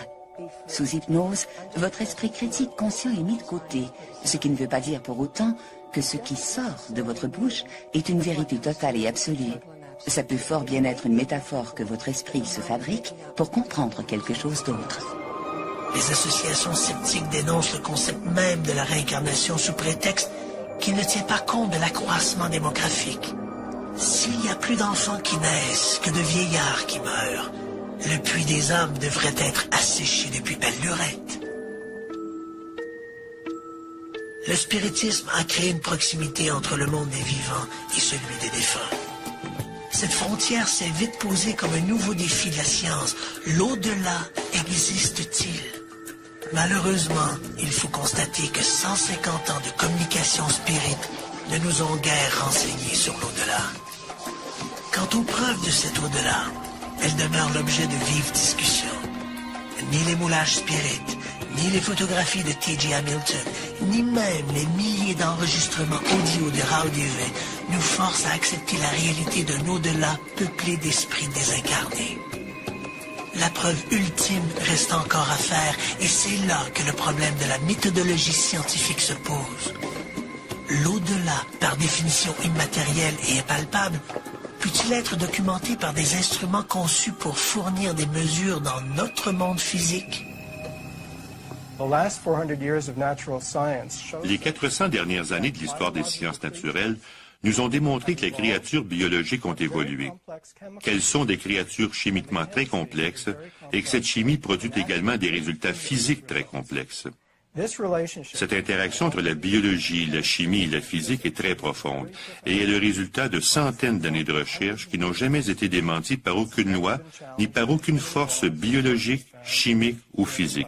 I: Sous hypnose, votre esprit critique conscient est mis de côté, ce qui ne veut pas dire pour autant que ce qui sort de votre bouche est une vérité totale et absolue. Ça peut fort bien être une métaphore que votre esprit se fabrique pour comprendre quelque chose d'autre.
A: Les associations sceptiques dénoncent le concept même de la réincarnation sous prétexte qu'il ne tient pas compte de l'accroissement démographique. S'il y a plus d'enfants qui naissent que de vieillards qui meurent, le puits des âmes devrait être asséché depuis belle lurette. Le spiritisme a créé une proximité entre le monde des vivants et celui des défunts. Cette frontière s'est vite posée comme un nouveau défi de la science. L'au-delà existe-t-il? Malheureusement, il faut constater que 150 ans de communication spirite ne nous ont guère renseignés sur l'au-delà. Quant aux preuves de cet au-delà, elles demeurent l'objet de vives discussions. Ni les moulages spirites, ni les photographies de T.J. Hamilton, ni même les milliers d'enregistrements audio de Raoul Duvet nous forcent à accepter la réalité d'un au-delà peuplé d'esprits désincarnés. La preuve ultime reste encore à faire, et c'est là que le problème de la méthodologie scientifique se pose. L'au-delà, par définition immatériel et impalpable, peut-il être documenté par des instruments conçus pour fournir des mesures dans notre monde physique?
B: Les 400 dernières années de l'histoire des sciences naturelles nous ont démontré que les créatures biologiques ont évolué, qu'elles sont des créatures chimiquement très complexes et que cette chimie produit également des résultats physiques très complexes. Cette interaction entre la biologie, la chimie et la physique est très profonde et est le résultat de centaines d'années de recherche qui n'ont jamais été démenties par aucune loi ni par aucune force biologique, chimique ou physique.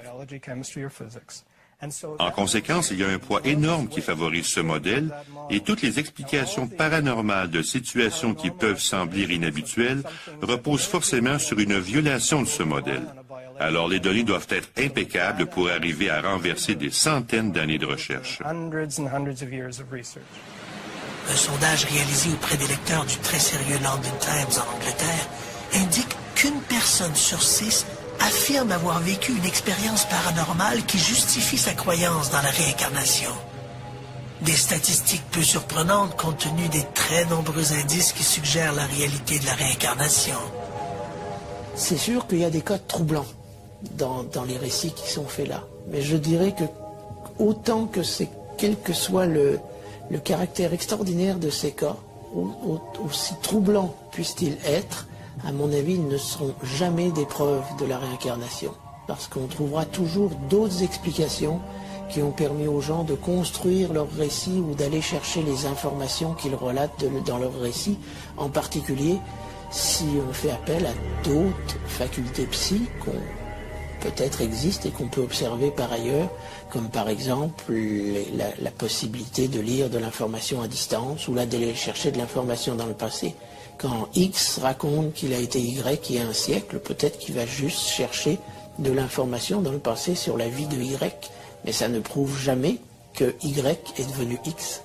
B: En conséquence, il y a un poids énorme qui favorise ce modèle et toutes les explications paranormales de situations qui peuvent sembler inhabituelles reposent forcément sur une violation de ce modèle. Alors les données doivent être impeccables pour arriver à renverser des centaines d'années de recherche.
A: Un sondage réalisé auprès des lecteurs du très sérieux London Times en Angleterre indique qu'une personne sur 6 affirme avoir vécu une expérience paranormale qui justifie sa croyance dans la réincarnation. Des statistiques peu surprenantes compte tenu des très nombreux indices qui suggèrent la réalité de la réincarnation.
H: C'est sûr qu'il y a des cas troublants dans les récits qui sont faits là. Mais je dirais que autant que c'est, quel que soit le caractère extraordinaire de ces cas, aussi troublants puissent-ils être, à mon avis, ils ne seront jamais des preuves de la réincarnation. Parce qu'on trouvera toujours d'autres explications qui ont permis aux gens de construire leur récit ou d'aller chercher les informations qu'ils relatent dans leur récit, en particulier si on fait appel à d'autres facultés psy qu'on peut-être existent et qu'on peut observer par ailleurs, comme par exemple la possibilité de lire de l'information à distance ou là d'aller chercher de l'information dans le passé. Quand X raconte qu'il a été Y il y a un siècle, peut-être qu'il va juste chercher de l'information dans le passé sur la vie de Y, mais ça ne prouve jamais que Y est devenu X.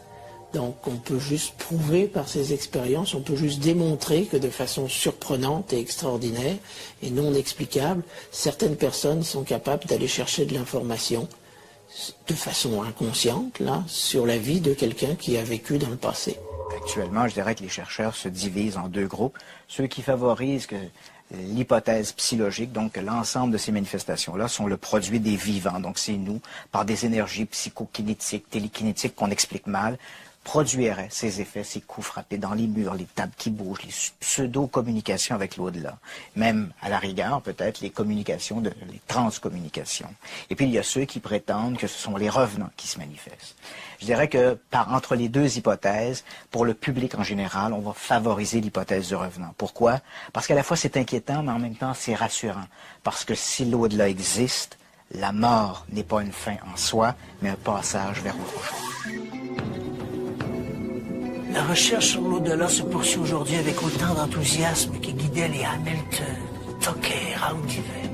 H: Donc on peut juste prouver par ces expériences, on peut juste démontrer que de façon surprenante et extraordinaire et non explicable, certaines personnes sont capables d'aller chercher de l'information de façon inconsciente, là, sur la vie de quelqu'un qui a vécu dans le passé.
G: Actuellement, je dirais que les chercheurs se divisent en deux groupes. Ceux qui favorisent l'hypothèse psychologique, donc que l'ensemble de ces manifestations-là sont le produit des vivants. Donc c'est nous, par des énergies psychokinétiques, télékinétiques qu'on explique mal, produirait ces effets, ces coups frappés dans les murs, les tables qui bougent, les pseudo-communications avec l'au-delà. Même, à la rigueur, peut-être, les communications, les transcommunications. Et puis, il y a ceux qui prétendent que ce sont les revenants qui se manifestent. Je dirais que, entre les deux hypothèses, pour le public en général, on va favoriser l'hypothèse du revenant. Pourquoi? Parce qu'à la fois, c'est inquiétant, mais en même temps, c'est rassurant. Parce que si l'au-delà existe, la mort n'est pas une fin en soi, mais un passage vers autre chose.
A: La recherche sur l'au-delà se poursuit aujourd'hui avec autant d'enthousiasme qui guidait les Hamilton, Tucker, Aldivet.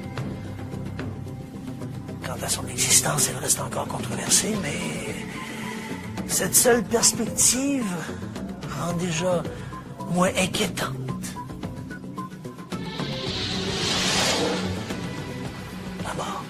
A: Quant à son existence, elle reste encore controversée, mais cette seule perspective rend déjà moins inquiétante. La mort.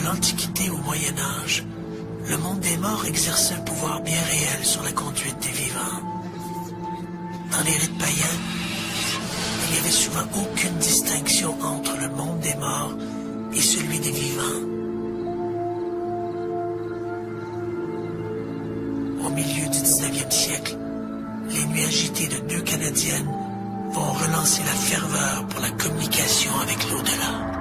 A: l'Antiquité au Moyen Âge, le monde des morts exerçait un pouvoir bien réel sur la conduite des vivants. Dans les rites païens, il n'y avait souvent aucune distinction entre le monde des morts et celui des vivants. Au milieu du 19e siècle, les nuits agitées de deux Canadiennes vont relancer la ferveur pour la communication avec l'au-delà.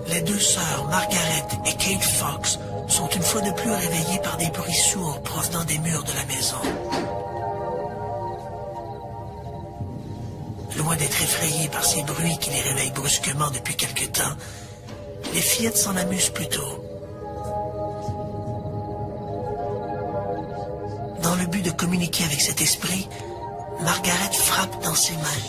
A: Les deux sœurs, Margaret et Kate Fox, sont une fois de plus réveillées par des bruits sourds provenant des murs de la maison. Loin d'être effrayées par ces bruits qui les réveillent brusquement depuis quelque temps, les fillettes s'en amusent plutôt. Dans le but de communiquer avec cet esprit, Margaret frappe dans ses mains.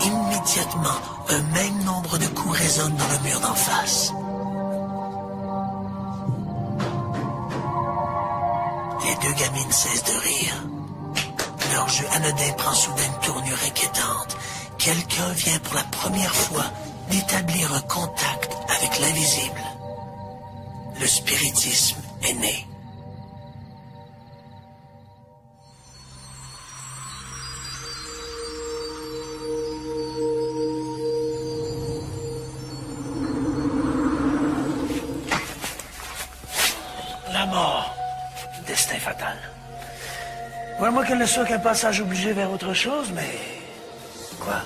A: Immédiatement, un même nombre de coups résonnent dans le mur d'en face. Les deux gamines cessent de rire. Leur jeu anodin prend soudain une tournure inquiétante. Quelqu'un vient pour la première fois d'établir un contact avec l'invisible. Le spiritisme est né. destin fatal. Ouais, moi qu'elle ne soit qu'un passage obligé vers autre chose, mais... Quoi?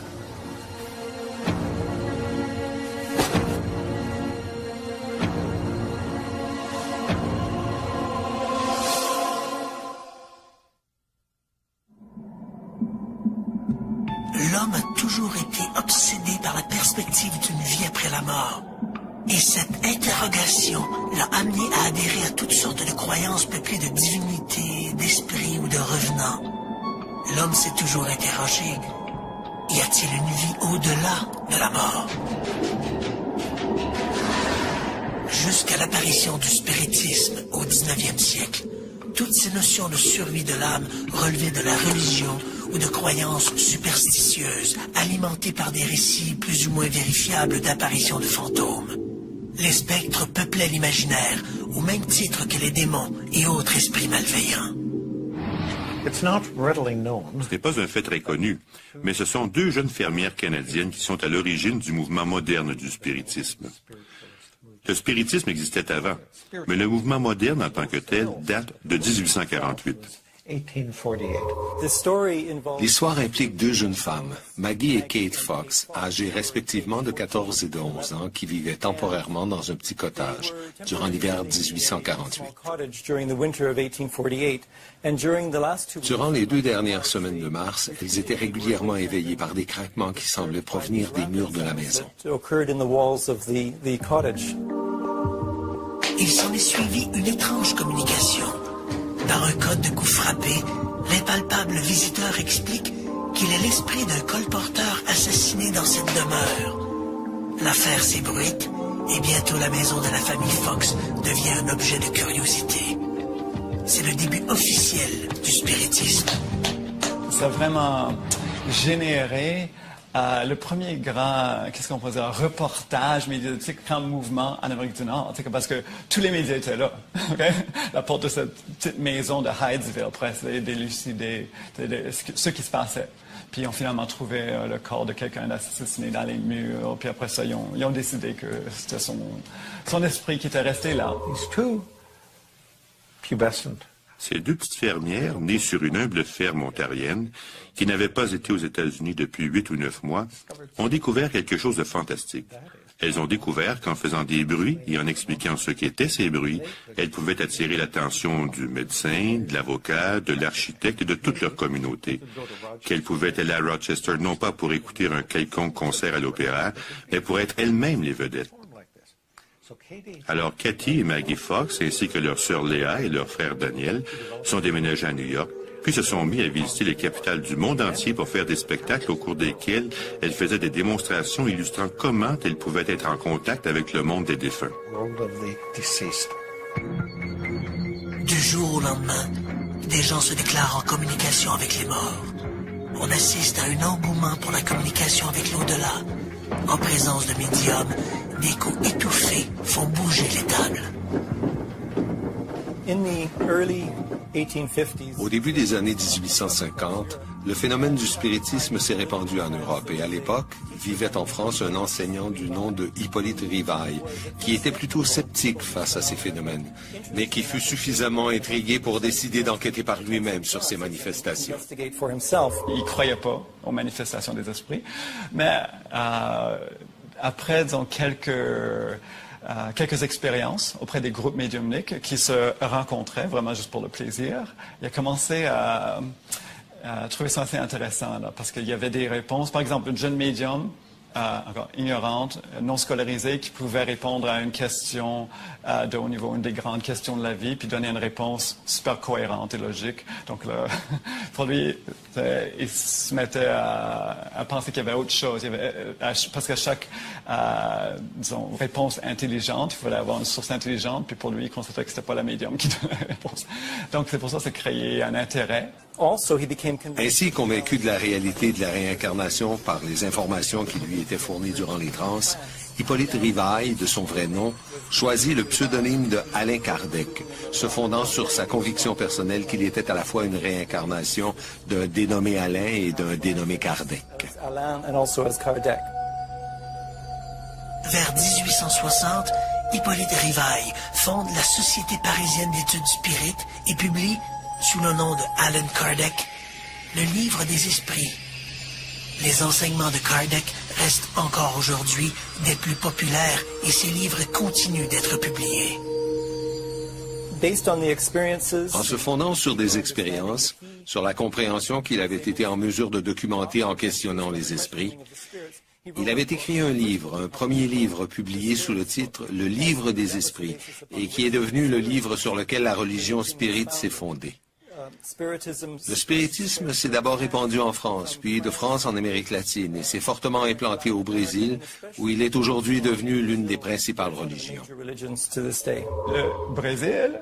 A: L'homme a toujours été obsédé par la perspective d'une vie après la mort. Et cette interrogation l'a amené à adhérer à toutes sortes de croyances peuplées de divinités, d'esprits ou de revenants. L'homme s'est toujours interrogé, y a-t-il une vie au-delà de la mort? Jusqu'à l'apparition du spiritisme au 19e siècle, toutes ces notions de survie de l'âme relevaient de la religion ou de croyances superstitieuses, alimentées par des récits plus ou moins vérifiables d'apparitions de fantômes. Les spectres peuplaient l'imaginaire, au même titre que les démons et autres esprits malveillants.
B: Ce n'est pas un fait très connu, mais ce sont deux jeunes fermières canadiennes qui sont à l'origine du mouvement moderne du spiritisme. Le spiritisme existait avant, mais le mouvement moderne en tant que tel date de 1848.
C: L'histoire implique deux jeunes femmes, Maggie et Kate Fox, âgées respectivement de 14 et de 11 ans, qui vivaient temporairement dans un petit cottage durant l'hiver 1848. Durant les 2 dernières semaines de mars, elles étaient régulièrement éveillées par des craquements qui semblaient provenir des murs de la maison.
A: Il s'en est suivi une étrange communication. Dans un code de coups frappés, l'impalpable visiteur explique qu'il est l'esprit d'un colporteur assassiné dans cette demeure. L'affaire s'ébruite et bientôt la maison de la famille Fox devient un objet de curiosité. C'est le début officiel du spiritisme.
D: Ça a vraiment généré le premier grand, qu'est-ce qu'on peut dire, reportage médiatique, grand mouvement en Amérique du Nord, parce que tous les médias étaient là. Okay? La porte de cette petite maison de Hydesville, presque, d'élucider ce qui se passait. Puis ils ont finalement trouvé le corps de quelqu'un assassiné dans les murs. Puis après ça, ils ont décidé que c'était son esprit qui était resté là.
B: Ces deux petites fermières, nées sur une humble ferme ontarienne, qui n'avaient pas été aux États-Unis depuis 8 ou 9 mois, ont découvert quelque chose de fantastique. Elles ont découvert qu'en faisant des bruits et en expliquant ce qu'étaient ces bruits, elles pouvaient attirer l'attention du médecin, de l'avocat, de l'architecte et de toute leur communauté. Qu'elles pouvaient aller à Rochester non pas pour écouter un quelconque concert à l'opéra, mais pour être elles-mêmes les vedettes. Alors Cathy et Maggie Fox, ainsi que leur sœur Léa et leur frère Daniel, sont déménagés à New York, puis se sont mis à visiter les capitales du monde entier pour faire des spectacles au cours desquels elles faisaient des démonstrations illustrant comment elles pouvaient être en contact avec le monde des défunts.
A: Du jour au lendemain, des gens se déclarent en communication avec les morts. On assiste à un engouement pour la communication avec l'au-delà. En présence de médiums, des coups étouffés font bouger les tables.
C: Au début des années 1850, le phénomène du spiritisme s'est répandu en Europe et à l'époque, vivait en France un enseignant du nom de Hippolyte Rivail, qui était plutôt sceptique face à ces phénomènes, mais qui fut suffisamment intrigué pour décider d'enquêter par lui-même sur ces manifestations.
D: Il ne croyait pas aux manifestations des esprits, mais après, disons, quelques expériences auprès des groupes médiumniques qui se rencontraient vraiment juste pour le plaisir, il a commencé à trouver ça assez intéressant, là, parce qu'il y avait des réponses. Par exemple, une jeune médium, encore ignorante, non scolarisée, qui pouvait répondre à une question de haut niveau, une des grandes questions de la vie, puis donner une réponse super cohérente et logique. Donc, là, pour lui, il se mettait à penser qu'il y avait autre chose. Parce qu'à chaque disons, réponse intelligente, il fallait avoir une source intelligente, puis pour lui, il constatait que ce n'était pas la médium qui donnait la réponse. Donc, c'est pour ça que ça créé un intérêt.
C: Ainsi, convaincu de la réalité de la réincarnation par les informations qui lui étaient fournies durant les transes, Hippolyte Rivail, de son vrai nom, choisit le pseudonyme de Alain Kardec, se fondant sur sa conviction personnelle qu'il était à la fois une réincarnation d'un dénommé Alain et d'un dénommé Kardec.
A: Vers 1860, Hippolyte Rivail fonde la Société parisienne d'études spirites et publie, sous le nom de Allan Kardec, le livre des esprits. Les enseignements de Kardec restent encore aujourd'hui des plus populaires et ses livres continuent d'être publiés.
C: En se fondant sur des expériences, sur la compréhension qu'il avait été en mesure de documenter en questionnant les esprits, il avait écrit un livre, un premier livre publié sous le titre « Le livre des esprits » et qui est devenu le livre sur lequel la religion spirite s'est fondée. Le spiritisme s'est d'abord répandu en France, puis de France en Amérique latine et s'est fortement implanté au Brésil, où il est aujourd'hui devenu l'une des principales religions.
D: Le Brésil,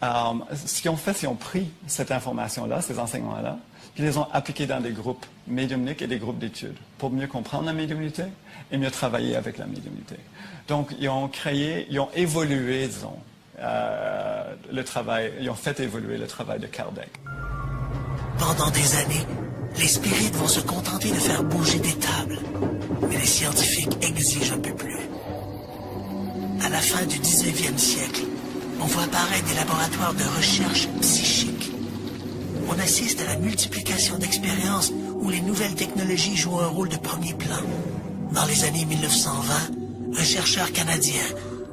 D: ce qu'ils ont fait, c'est qu'ils ont pris cette information-là, ces enseignements-là, puis ils les ont appliqués dans des groupes médiumniques et des groupes d'études pour mieux comprendre la médiumnité et mieux travailler avec la médiumnité. Donc, ils ont évolué, disons, le travail, ils ont fait évoluer le travail de Kardec.
A: Pendant des années, les spirites vont se contenter de faire bouger des tables, mais les scientifiques exigent un peu plus. À la fin du 19e siècle, on voit apparaître des laboratoires de recherche psychique. On assiste à la multiplication d'expériences où les nouvelles technologies jouent un rôle de premier plan. Dans les années 1920, un chercheur canadien,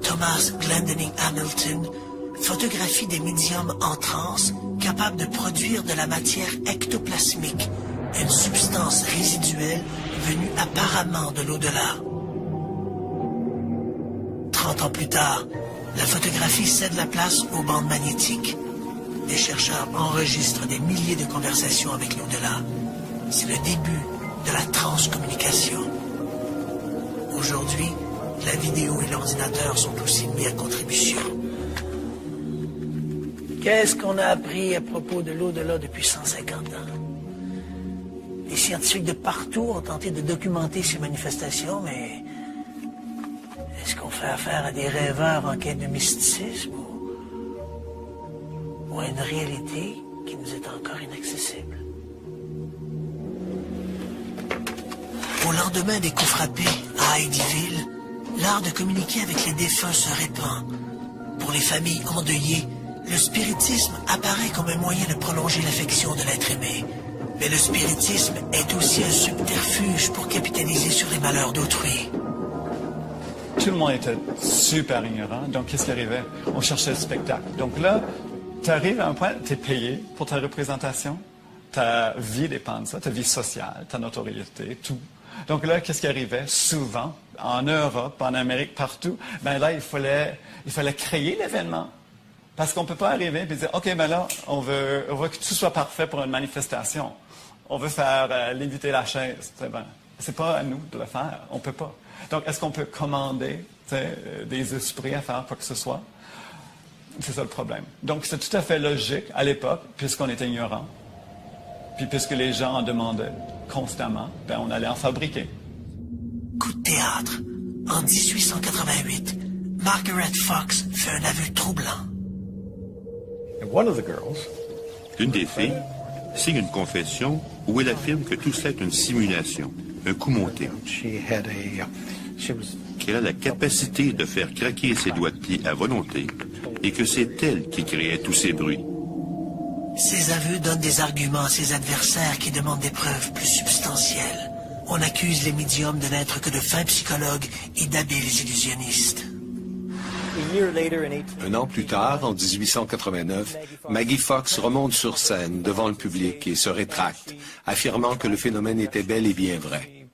A: Thomas Glendinning Hamilton, photographie des médiums en transe capables de produire de la matière ectoplasmique, une substance résiduelle venue apparemment de l'au-delà. 30 ans plus tard, la photographie cède la place aux bandes magnétiques. Les chercheurs enregistrent des milliers de conversations avec l'au-delà. C'est le début de la transcommunication. Aujourd'hui, la vidéo et l'ordinateur sont aussi mis à contribution. Qu'est-ce qu'on a appris à propos de l'au-delà depuis 150 ans? Les scientifiques de partout ont tenté de documenter ces manifestations, mais est-ce qu'on fait affaire à des rêveurs en quête de mysticisme ou à une réalité qui nous est encore inaccessible? Au lendemain des coups frappés à Heidyville, l'art de communiquer avec les défunts se répand. Pour les familles endeuillées, le spiritisme apparaît comme un moyen de prolonger l'affection de l'être aimé. Mais le spiritisme est aussi un subterfuge pour capitaliser sur les malheurs d'autrui.
D: Tout le monde était super ignorant, donc qu'est-ce qui arrivait? On cherchait le spectacle. Donc là, tu arrives à un point, tu es payé pour ta représentation, ta vie dépend de ça, ta vie sociale, ta notoriété, tout. Donc là, qu'est-ce qui arrivait? Souvent, en Europe, en Amérique, partout, ben là, il fallait créer l'événement. Parce qu'on ne peut pas arriver et dire, OK, ben là, on veut que tout soit parfait pour une manifestation. On veut faire léviter la chaise. C'est pas à nous de le faire. On ne peut pas. Donc, est-ce qu'on peut commander des esprits à faire quoi que ce soit? C'est ça le problème. Donc, c'est tout à fait logique à l'époque, puisqu'on était ignorant. Puis puisque les gens en demandaient constamment, ben on allait en fabriquer.
A: Coup de théâtre. En 1888, Margaret Fox fait un aveu troublant.
B: L'une des filles signe une confession où elle affirme que tout cela est une simulation, un coup monté. Qu'elle a la capacité de faire craquer ses doigts de pied à volonté et que c'est elle qui créait tous ces bruits.
A: Ces aveux donnent des arguments à ses adversaires qui demandent des preuves plus substantielles. On accuse les médiums de n'être que de fins psychologues et d'habiles illusionnistes.
C: Un an plus tard, en 1889, Maggie Fox remonte sur scène devant le public et se rétracte, affirmant que le phénomène était bel et bien vrai.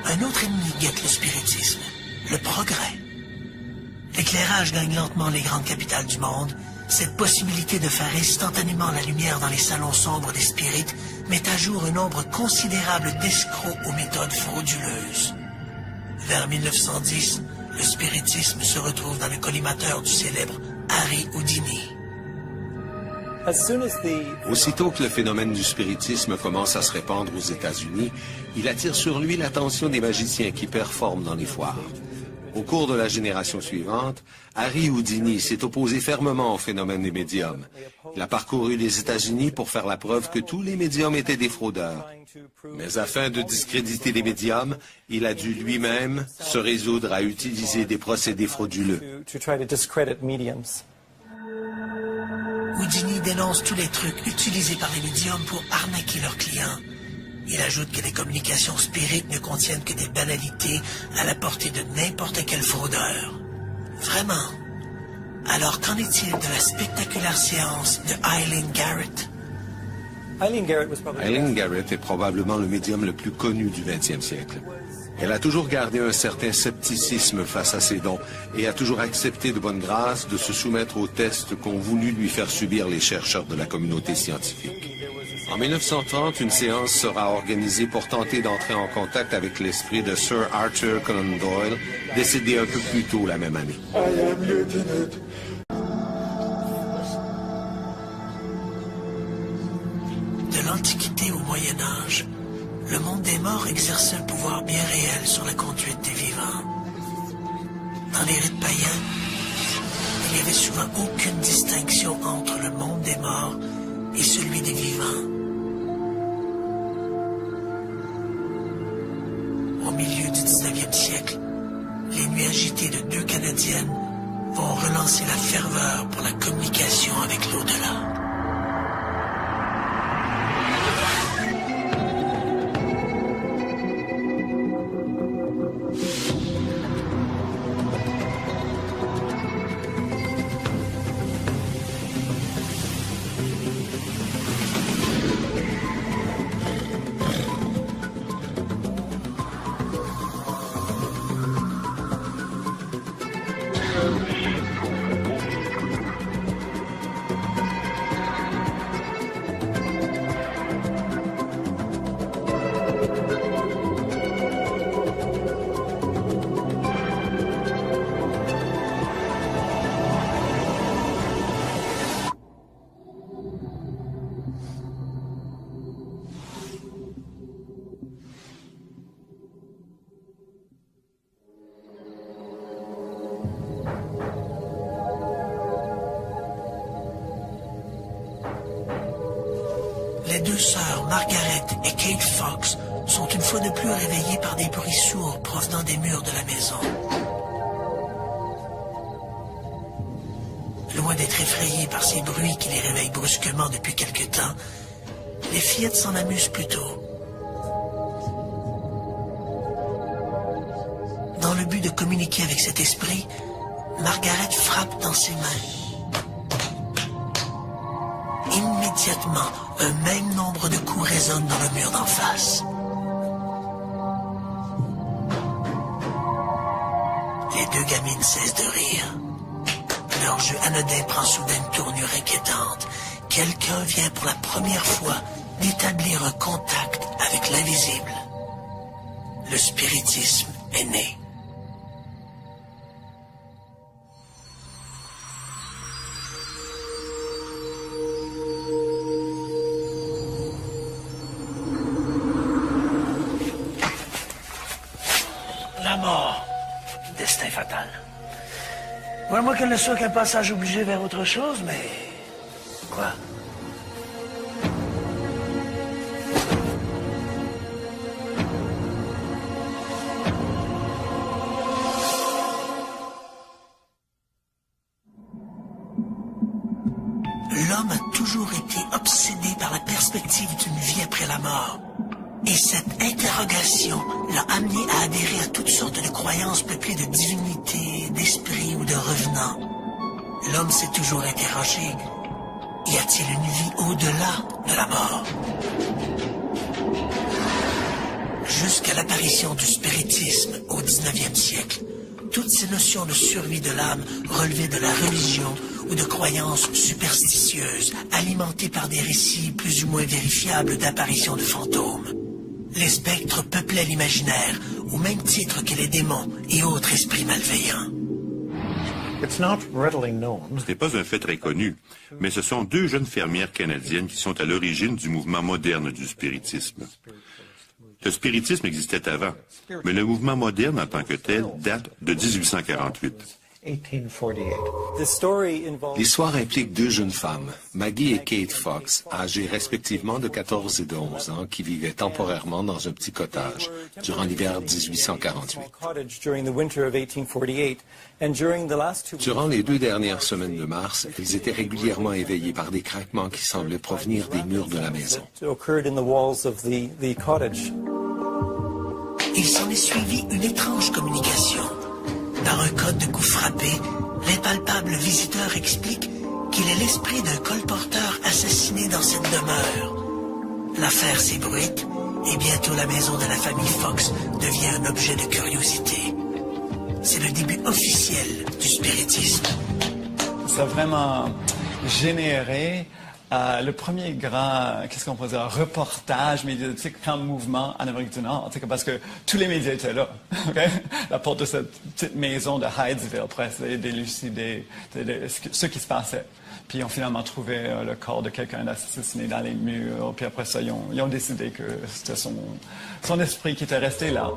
A: Un autre ennemi guette le spiritisme, le progrès. L'éclairage gagne lentement les grandes capitales du monde. Cette possibilité de faire instantanément la lumière dans les salons sombres des spirites met à jour un nombre considérable d'escrocs aux méthodes frauduleuses. Vers 1910, le spiritisme se retrouve dans le collimateur du célèbre Harry Houdini.
C: Aussitôt que le phénomène du spiritisme commence à se répandre aux États-Unis, il attire sur lui l'attention des magiciens qui performent dans les foires. Au cours de la génération suivante, Harry Houdini s'est opposé fermement au phénomène des médiums. Il a parcouru les États-Unis pour faire la preuve que tous les médiums étaient des fraudeurs. Mais afin de discréditer les médiums, il a dû lui-même se résoudre à utiliser des procédés frauduleux.
A: Houdini dénonce tous les trucs utilisés par les médiums pour arnaquer leurs clients. Il ajoute que les communications spirites ne contiennent que des banalités à la portée de n'importe quel fraudeur. Vraiment. Alors qu'en est-il de la spectaculaire séance de Eileen Garrett?
C: Eileen Garrett est probablement le médium le plus connu du 20e siècle. Elle a toujours gardé un certain scepticisme face à ses dons et a toujours accepté de bonne grâce de se soumettre aux tests qu'ont voulu lui faire subir les chercheurs de la communauté scientifique. En 1930, une séance sera organisée pour tenter d'entrer en contact avec l'esprit de Sir Arthur Conan Doyle, décédé un peu plus tôt la même année.
A: De l'Antiquité au Moyen Âge, le monde des morts exerçait un pouvoir bien réel sur la conduite des vivants. Dans les rites païens, il n'y avait souvent aucune distinction entre le monde des morts et celui des vivants. Au milieu du 19e siècle, les nuits agitées de deux Canadiennes vont relancer la ferveur pour la communication avec l'au-delà. Les deux sœurs, Margaret et Kate Fox, sont une fois de plus réveillées par des bruits sourds provenant des murs de la maison. Loin d'être effrayées par ces bruits qui les réveillent brusquement depuis quelque temps, les fillettes s'en amusent plutôt. Dans le but de communiquer avec cet esprit, Margaret frappe dans ses mains. Immédiatement, un même nombre de coups résonnent dans le mur d'en face. Les deux gamines cessent de rire. Leur jeu anodin prend soudain une tournure inquiétante. Quelqu'un vient pour la première fois d'établir un contact avec l'invisible. Le spiritisme est né. La mort. Destin fatal. Vois-moi qu'elle ne soit qu'un passage obligé vers autre chose, mais... Quoi? L'homme a toujours été obsédé par la perspective d'une vie après la mort. Et cette interrogation l'a amené à adhérer à toutes sortes de croyances peuplées de divinités, d'esprits ou de revenants. L'homme s'est toujours interrogé, y a-t-il une vie au-delà de la mort? Jusqu'à l'apparition du spiritisme au 19e siècle, toutes ces notions de survie de l'âme relevaient de la religion ou de croyances superstitieuses, alimentées par des récits plus ou moins vérifiables d'apparitions de fantômes. Les spectres peuplaient l'imaginaire, au même titre que les démons et autres esprits malveillants.
B: Ce n'est pas un fait très connu, mais ce sont deux jeunes fermières canadiennes qui sont à l'origine du mouvement moderne du spiritisme. Le spiritisme existait avant, mais le mouvement moderne en tant que tel date de 1848.
E: 1848.
C: L'histoire implique deux jeunes femmes, Maggie et Kate Fox, âgées respectivement de 14 et de 11 ans, qui vivaient temporairement dans un petit cottage durant l'hiver 1848. Durant les 2 dernières semaines de mars, elles étaient régulièrement éveillées par des craquements qui semblaient provenir des murs de la maison.
A: Il s'en est suivi une étrange communication. Dans un code de coup frappé, l'impalpable visiteur explique qu'il est l'esprit d'un colporteur assassiné dans cette demeure. L'affaire s'ébruite et bientôt la maison de la famille Fox devient un objet de curiosité. C'est le début officiel du spiritisme.
D: Ça a vraiment généré le premier grand, qu'est-ce qu'on peut dire, reportage médiatique en mouvement en Amérique du Nord, parce que tous les médias étaient là. Okay? La porte de cette petite maison de Hydesville pour essayer d'élucider ce qui se passait. Puis ils ont finalement trouvé le corps de quelqu'un assassiné dans les murs. Puis après ça, ils ont décidé que c'était son esprit qui était resté là.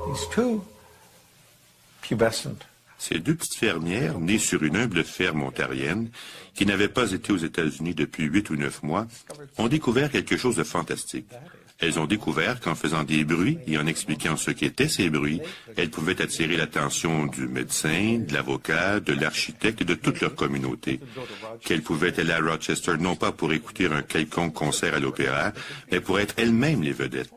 B: Ces 2 petites fermières, nées sur une humble ferme ontarienne, qui n'avaient pas été aux États-Unis depuis 8 ou 9 mois, ont découvert quelque chose de fantastique. Elles ont découvert qu'en faisant des bruits et en expliquant ce qu'étaient ces bruits, elles pouvaient attirer l'attention du médecin, de l'avocat, de l'architecte et de toute leur communauté. Qu'elles pouvaient aller à Rochester non pas pour écouter un quelconque concert à l'opéra, mais pour être elles-mêmes les vedettes.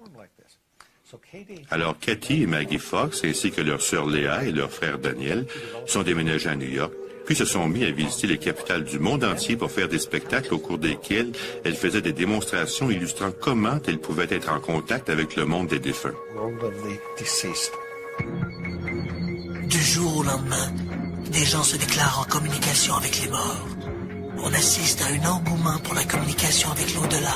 B: Alors Cathy et Maggie Fox, ainsi que leur sœur Léa et leur frère Daniel, sont déménagés à New York, puis se sont mis à visiter les capitales du monde entier pour faire des spectacles au cours desquels elles faisaient des démonstrations illustrant comment elles pouvaient être en contact avec le monde des défunts.
A: Du jour au lendemain, des gens se déclarent en communication avec les morts. On assiste à un engouement pour la communication avec l'au-delà.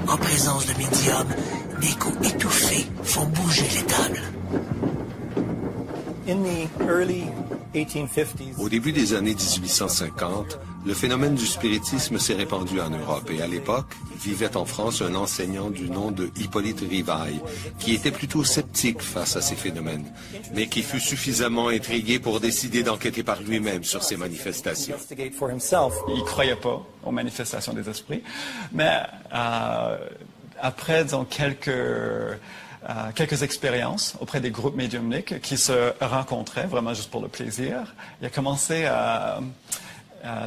A: En présence de médiums, des coups étouffés font bouger les tables.
C: Au début des années 1850, le phénomène du spiritisme s'est répandu en Europe et à l'époque, vivait en France un enseignant du nom de Hippolyte Rivail, qui était plutôt sceptique face à ces phénomènes, mais qui fut suffisamment intrigué pour décider d'enquêter par lui-même sur ces manifestations.
D: Il ne croyait pas aux manifestations des esprits, mais après, disons, quelques expériences auprès des groupes médiumniques qui se rencontraient vraiment juste pour le plaisir, il a commencé à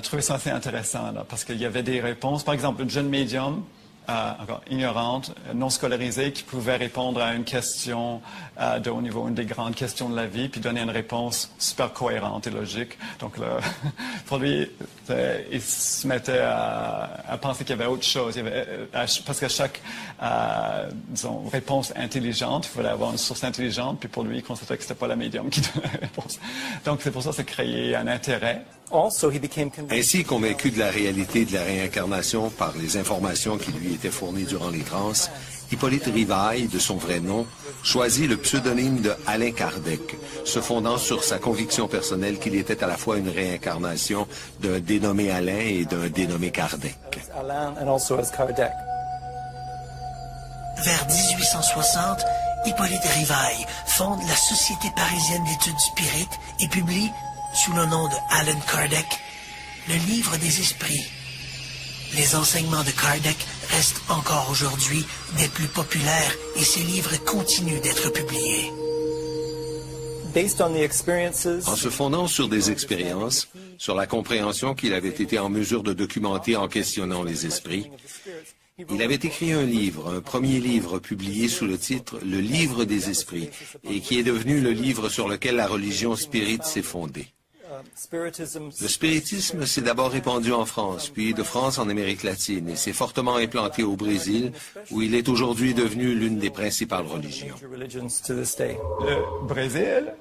D: trouver ça assez intéressant là, parce qu'il y avait des réponses. Par exemple, une jeune médium encore ignorante, non scolarisée, qui pouvait répondre à une question de haut niveau, une des grandes questions de la vie, puis donner une réponse super cohérente et logique. Donc là, pour lui, il se mettait à penser qu'il y avait autre chose. Parce qu'à chaque disons, réponse intelligente, il fallait avoir une source intelligente, puis pour lui, il constatait que ce n'était pas la médium qui donnait la réponse. Donc c'est pour ça que ça créait un intérêt.
C: Ainsi, convaincu de la réalité de la réincarnation par les informations qui lui étaient fournies durant les transes, Hippolyte Rivail, de son vrai nom, choisit le pseudonyme de Alain Kardec, se fondant sur sa conviction personnelle qu'il était à la fois une réincarnation d'un dénommé Alain et d'un dénommé Kardec.
A: Vers 1860, Hippolyte Rivail fonde la Société parisienne d'études spirites et publie, sous le nom de Allan Kardec, le livre des esprits. Les enseignements de Kardec restent encore aujourd'hui des plus populaires et ses livres continuent d'être publiés.
C: En se fondant sur des expériences, sur la compréhension qu'il avait été en mesure de documenter en questionnant les esprits, il avait écrit un livre, un premier livre publié sous le titre « Le livre des esprits » et qui est devenu le livre sur lequel la religion spirite s'est fondée. Le spiritisme s'est d'abord répandu en France, puis de France en Amérique latine, et s'est fortement implanté au Brésil, où il est aujourd'hui devenu l'une des principales religions.
D: Le Brésil,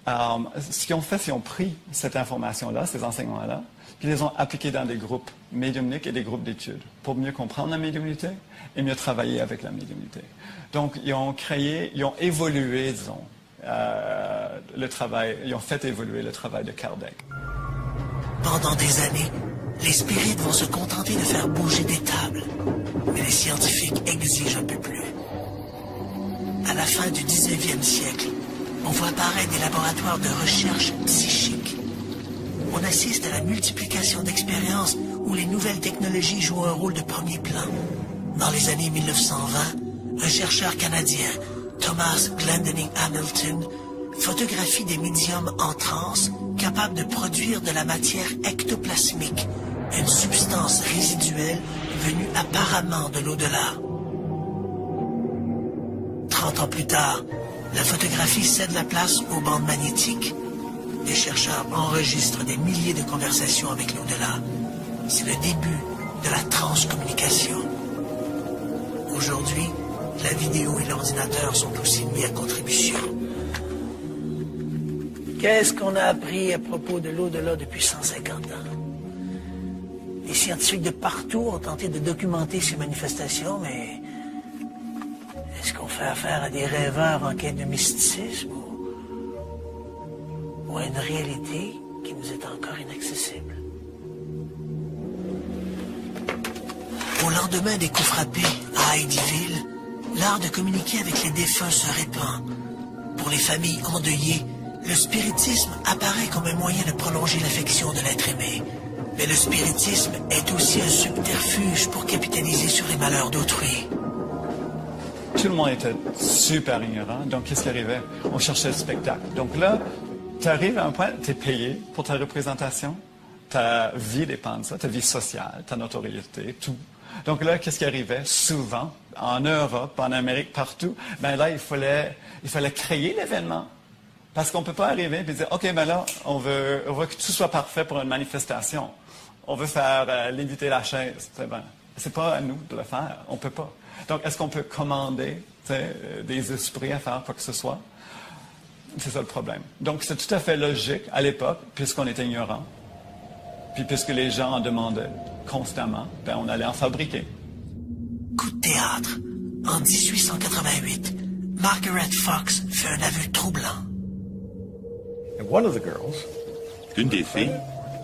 D: ce qu'ils ont fait, c'est qu'ils ont pris cette information-là, ces enseignements-là, puis les ont appliqués dans des groupes médiumniques et des groupes d'études, pour mieux comprendre la médiumnité et mieux travailler avec la médiumnité. Donc, ils ont évolué, disons, le travail, ils ont fait évoluer le travail de Kardec.
A: Pendant des années, les spirites vont se contenter de faire bouger des tables, mais les scientifiques exigent un peu plus. À la fin du 19e siècle, on voit apparaître des laboratoires de recherche psychique. on assiste à la multiplication d'expériences où les nouvelles technologies jouent un rôle de premier plan. Dans les années 1920, un chercheur canadien, Thomas Glendinning Hamilton, photographie des médiums en transe capables de produire de la matière ectoplasmique, une substance résiduelle venue apparemment de l'au-delà. 30 ans plus tard, la photographie cède la place aux bandes magnétiques. Les chercheurs enregistrent des milliers de conversations avec l'au-delà. C'est le début de la transcommunication. Aujourd'hui, la vidéo et l'ordinateur sont aussi mis à contribution. Qu'est-ce qu'on a appris à propos de l'au-delà depuis 150 ans? Les scientifiques de partout ont tenté de documenter ces manifestations, mais est-ce qu'on fait affaire à des rêveurs en quête de mysticisme ou à une réalité qui nous est encore inaccessible? Au lendemain des coups frappés à Heidieville, l'art de communiquer avec les défunts se répand. Pour les familles endeuillées, le spiritisme apparaît comme un moyen de prolonger l'affection de l'être aimé. Mais le spiritisme est aussi un subterfuge pour capitaliser sur les malheurs d'autrui.
D: Tout le monde était super ignorant, donc qu'est-ce qui arrivait? On cherchait le spectacle. Donc là, tu arrives à un point, tu es payé pour ta représentation, ta vie dépend de ça, ta vie sociale, ta notoriété, tout. Donc là, qu'est-ce qui arrivait? Souvent, en Europe, en Amérique, partout, ben là, il fallait créer l'événement. Parce qu'on ne peut pas arriver et dire, OK, ben là, on veut que tout soit parfait pour une manifestation. On veut faire léviter la chaise. C'est pas à nous de le faire. On ne peut pas. Donc, est-ce qu'on peut commander des esprits à faire quoi que ce soit? C'est ça le problème. Donc, c'est tout à fait logique à l'époque, puisqu'on était ignorant. Puis, puisque les gens en demandaient constamment, ben, on allait en fabriquer.
A: Coup de théâtre. En 1888, Margaret Fox fait un aveu troublant.
B: Une des filles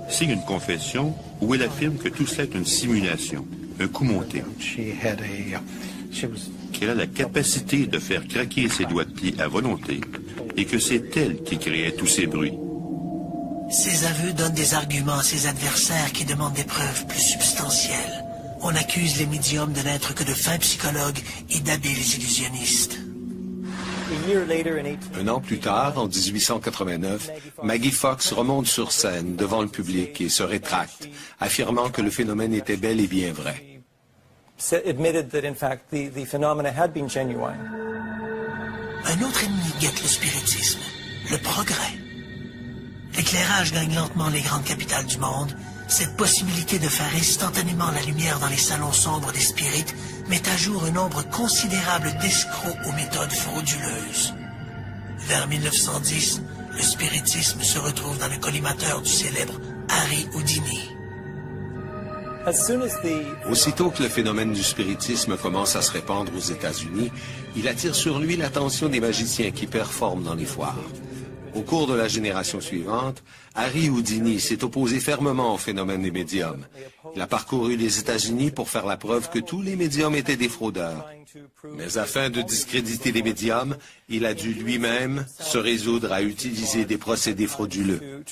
B: signe une confession où elle affirme que tout cela est une simulation, un coup monté. Qu'elle a la capacité de faire craquer ses doigts de pied à volonté et que c'est elle qui créait tous ces bruits.
A: Ces aveux donnent des arguments à ses adversaires qui demandent des preuves plus substantielles. On accuse les médiums de n'être que de fins psychologues et d'habiles illusionnistes.
C: Un an plus tard, en 1889, Maggie Fox remonte sur scène devant le public et se rétracte, affirmant que le phénomène était bel et bien vrai.
A: Un autre ennemi guette le spiritisme, le progrès. L'éclairage gagne lentement les grandes capitales du monde. Cette possibilité de faire instantanément la lumière dans les salons sombres des spirites met à jour un nombre considérable d'escrocs aux méthodes frauduleuses. Vers 1910, le spiritisme se retrouve dans le collimateur du célèbre Harry Houdini.
C: Aussitôt que le phénomène du spiritisme commence à se répandre aux États-Unis, il attire sur lui l'attention des magiciens qui performent dans les foires. Au cours de la génération suivante, Harry Houdini s'est opposé fermement au phénomène des médiums. Il a parcouru les États-Unis pour faire la preuve que tous les médiums étaient des fraudeurs. Mais afin de discréditer les médiums, il a dû lui-même se résoudre à utiliser des procédés frauduleux.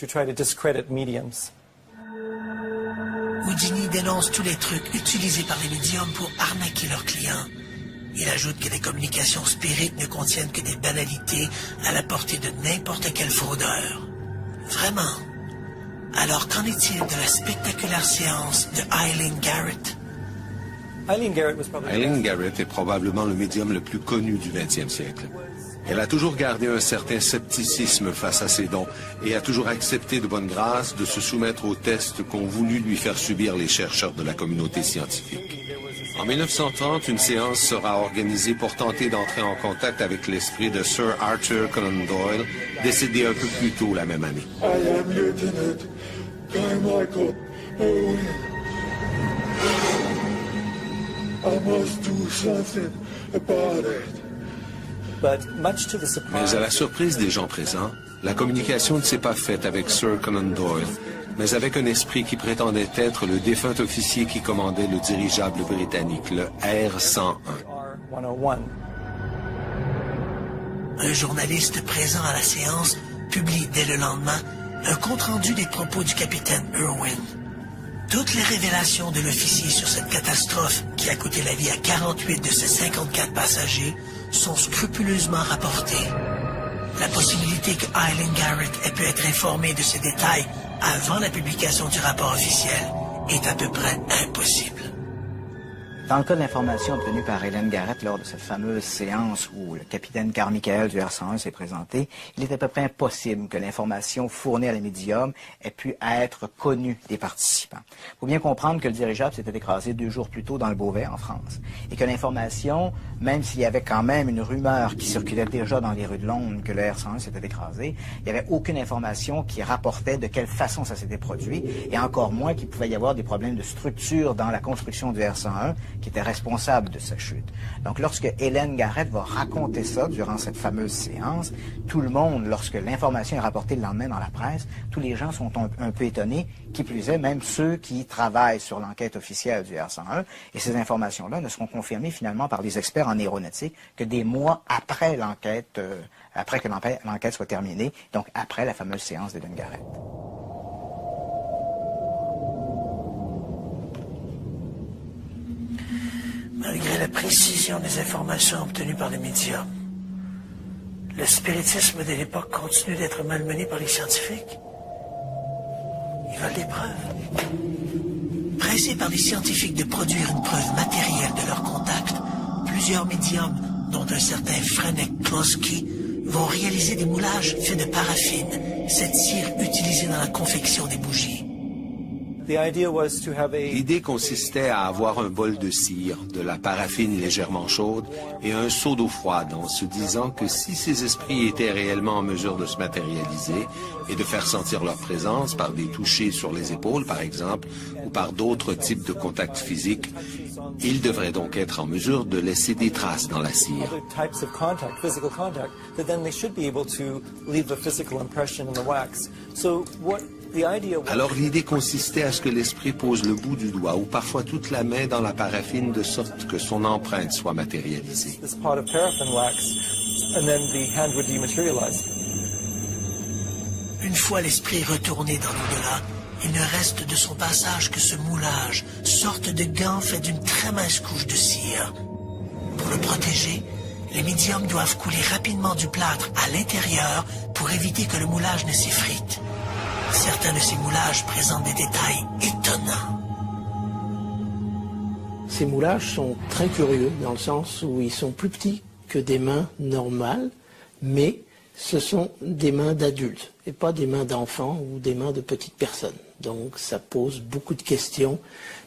A: Houdini dénonce tous les trucs utilisés par les médiums pour arnaquer leurs clients. Il ajoute que les communications spirites ne contiennent que des banalités à la portée de n'importe quel fraudeur. Vraiment. Alors qu'en est-il de la spectaculaire séance de Eileen Garrett?
C: Eileen Garrett est probablement le médium le plus connu du 20e siècle. Elle a toujours gardé un certain scepticisme face à ses dons et a toujours accepté de bonne grâce de se soumettre aux tests qu'ont voulu lui faire subir les chercheurs de la communauté scientifique. En 1930, une séance sera organisée pour tenter d'entrer en contact avec l'esprit de Sir Arthur Conan Doyle, décédé un peu plus tôt la même année.
F: I am Lieutenant Carmichael Owen. I must do something about it.
C: Mais à la surprise des gens présents, la communication ne s'est pas faite avec Sir Conan Doyle, mais avec un esprit qui prétendait être le défunt officier qui commandait le dirigeable britannique, le R-101.
A: Un journaliste présent à la séance publie dès le lendemain Un compte-rendu des propos du capitaine Irwin. Toutes les révélations de l'officier sur cette catastrophe qui a coûté la vie à 48 de ses 54 passagers sont scrupuleusement rapportées. La possibilité que Eileen Garrett ait pu être informée de ces détails avant la publication du rapport officiel est à peu près impossible.
G: Dans le cas de l'information obtenue par Eileen Garrett lors de cette fameuse séance où le capitaine Carmichael du R-101 s'est présenté, il est à peu près impossible que l'information fournie à la médium ait pu être connue des participants. Il faut bien comprendre que le dirigeable s'était écrasé 2 jours plus tôt dans le Beauvais, en France, et que l'information, même s'il y avait quand même une rumeur qui circulait déjà dans les rues de Londres que le R-101 s'était écrasé, il n'y avait aucune information qui rapportait de quelle façon ça s'était produit, et encore moins qu'il pouvait y avoir des problèmes de structure dans la construction du R-101, qui était responsable de sa chute. Donc, lorsque Eileen Garrett va raconter ça durant cette fameuse séance, tout le monde, lorsque l'information est rapportée le lendemain dans la presse, tous les gens sont un peu étonnés, qui plus est, même ceux qui travaillent sur l'enquête officielle du R-101, et ces informations-là ne seront confirmées finalement par des experts en aéronautique que des mois après l'enquête, après que l'enquête soit terminée, donc après la fameuse séance d'Eileen Garrett.
A: Malgré la précision des informations obtenues par les médias, le spiritisme de l'époque continue d'être malmené par les scientifiques. Ils veulent des preuves. Pressés par les scientifiques de produire une preuve matérielle de leur contact, plusieurs médiums, dont un certain Franek Kloski, vont réaliser des moulages faits de paraffine, cette cire utilisée dans la confection des bougies.
C: L'idée consistait à avoir un bol de cire, de la paraffine légèrement chaude et un seau d'eau froide, en se disant que si ces esprits étaient réellement en mesure de se matérialiser et de faire sentir leur présence par des touchés sur les épaules, par exemple, ou par d'autres types de contacts physiques, ils devraient donc être en mesure de laisser des traces dans la cire. Alors l'idée consistait à ce que l'esprit pose le bout du doigt ou parfois toute la main dans la paraffine de sorte que son empreinte soit matérialisée.
A: Une fois l'esprit retourné dans l'au-delà, il ne reste de son passage que ce moulage, sorte de gant fait d'une très mince couche de cire. Pour le protéger, les médiums doivent couler rapidement du plâtre à l'intérieur pour éviter que le moulage ne s'effrite. Certains de ces moulages présentent des détails étonnants.
H: Ces moulages sont très curieux dans le sens où ils sont plus petits que des mains normales, mais ce sont des mains d'adultes et pas des mains d'enfants ou des mains de petites personnes. Donc ça pose beaucoup de questions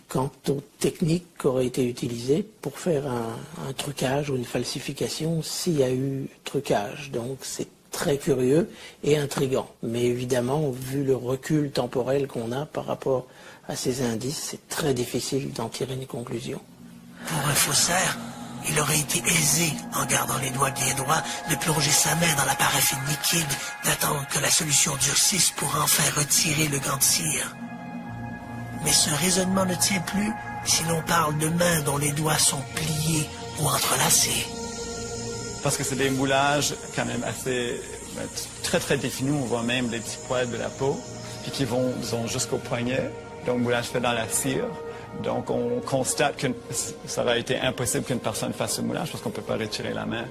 H: quant aux techniques qui auraient été utilisées pour faire un trucage ou une falsification s'il y a eu trucage. Donc c'est très curieux et intriguant. Mais évidemment, vu le recul temporel qu'on a par rapport à ces indices, c'est très difficile d'en tirer une conclusion.
A: Pour un faussaire, il aurait été aisé, en gardant les doigts bien droits, de plonger sa main dans la paraffine liquide, d'attendre que la solution durcisse pour enfin retirer le gant de cire. Mais ce raisonnement ne tient plus si l'on parle de mains dont les doigts sont pliés ou entrelacés.
D: Parce que c'est des moulages quand même assez très très définis. On voit même les petits poils de la peau, puis qui vont, disons, jusqu'au poignet. Donc, moulage fait dans la cire. Donc, on constate que ça aurait été impossible qu'une personne fasse ce moulage parce qu'on ne peut pas retirer la main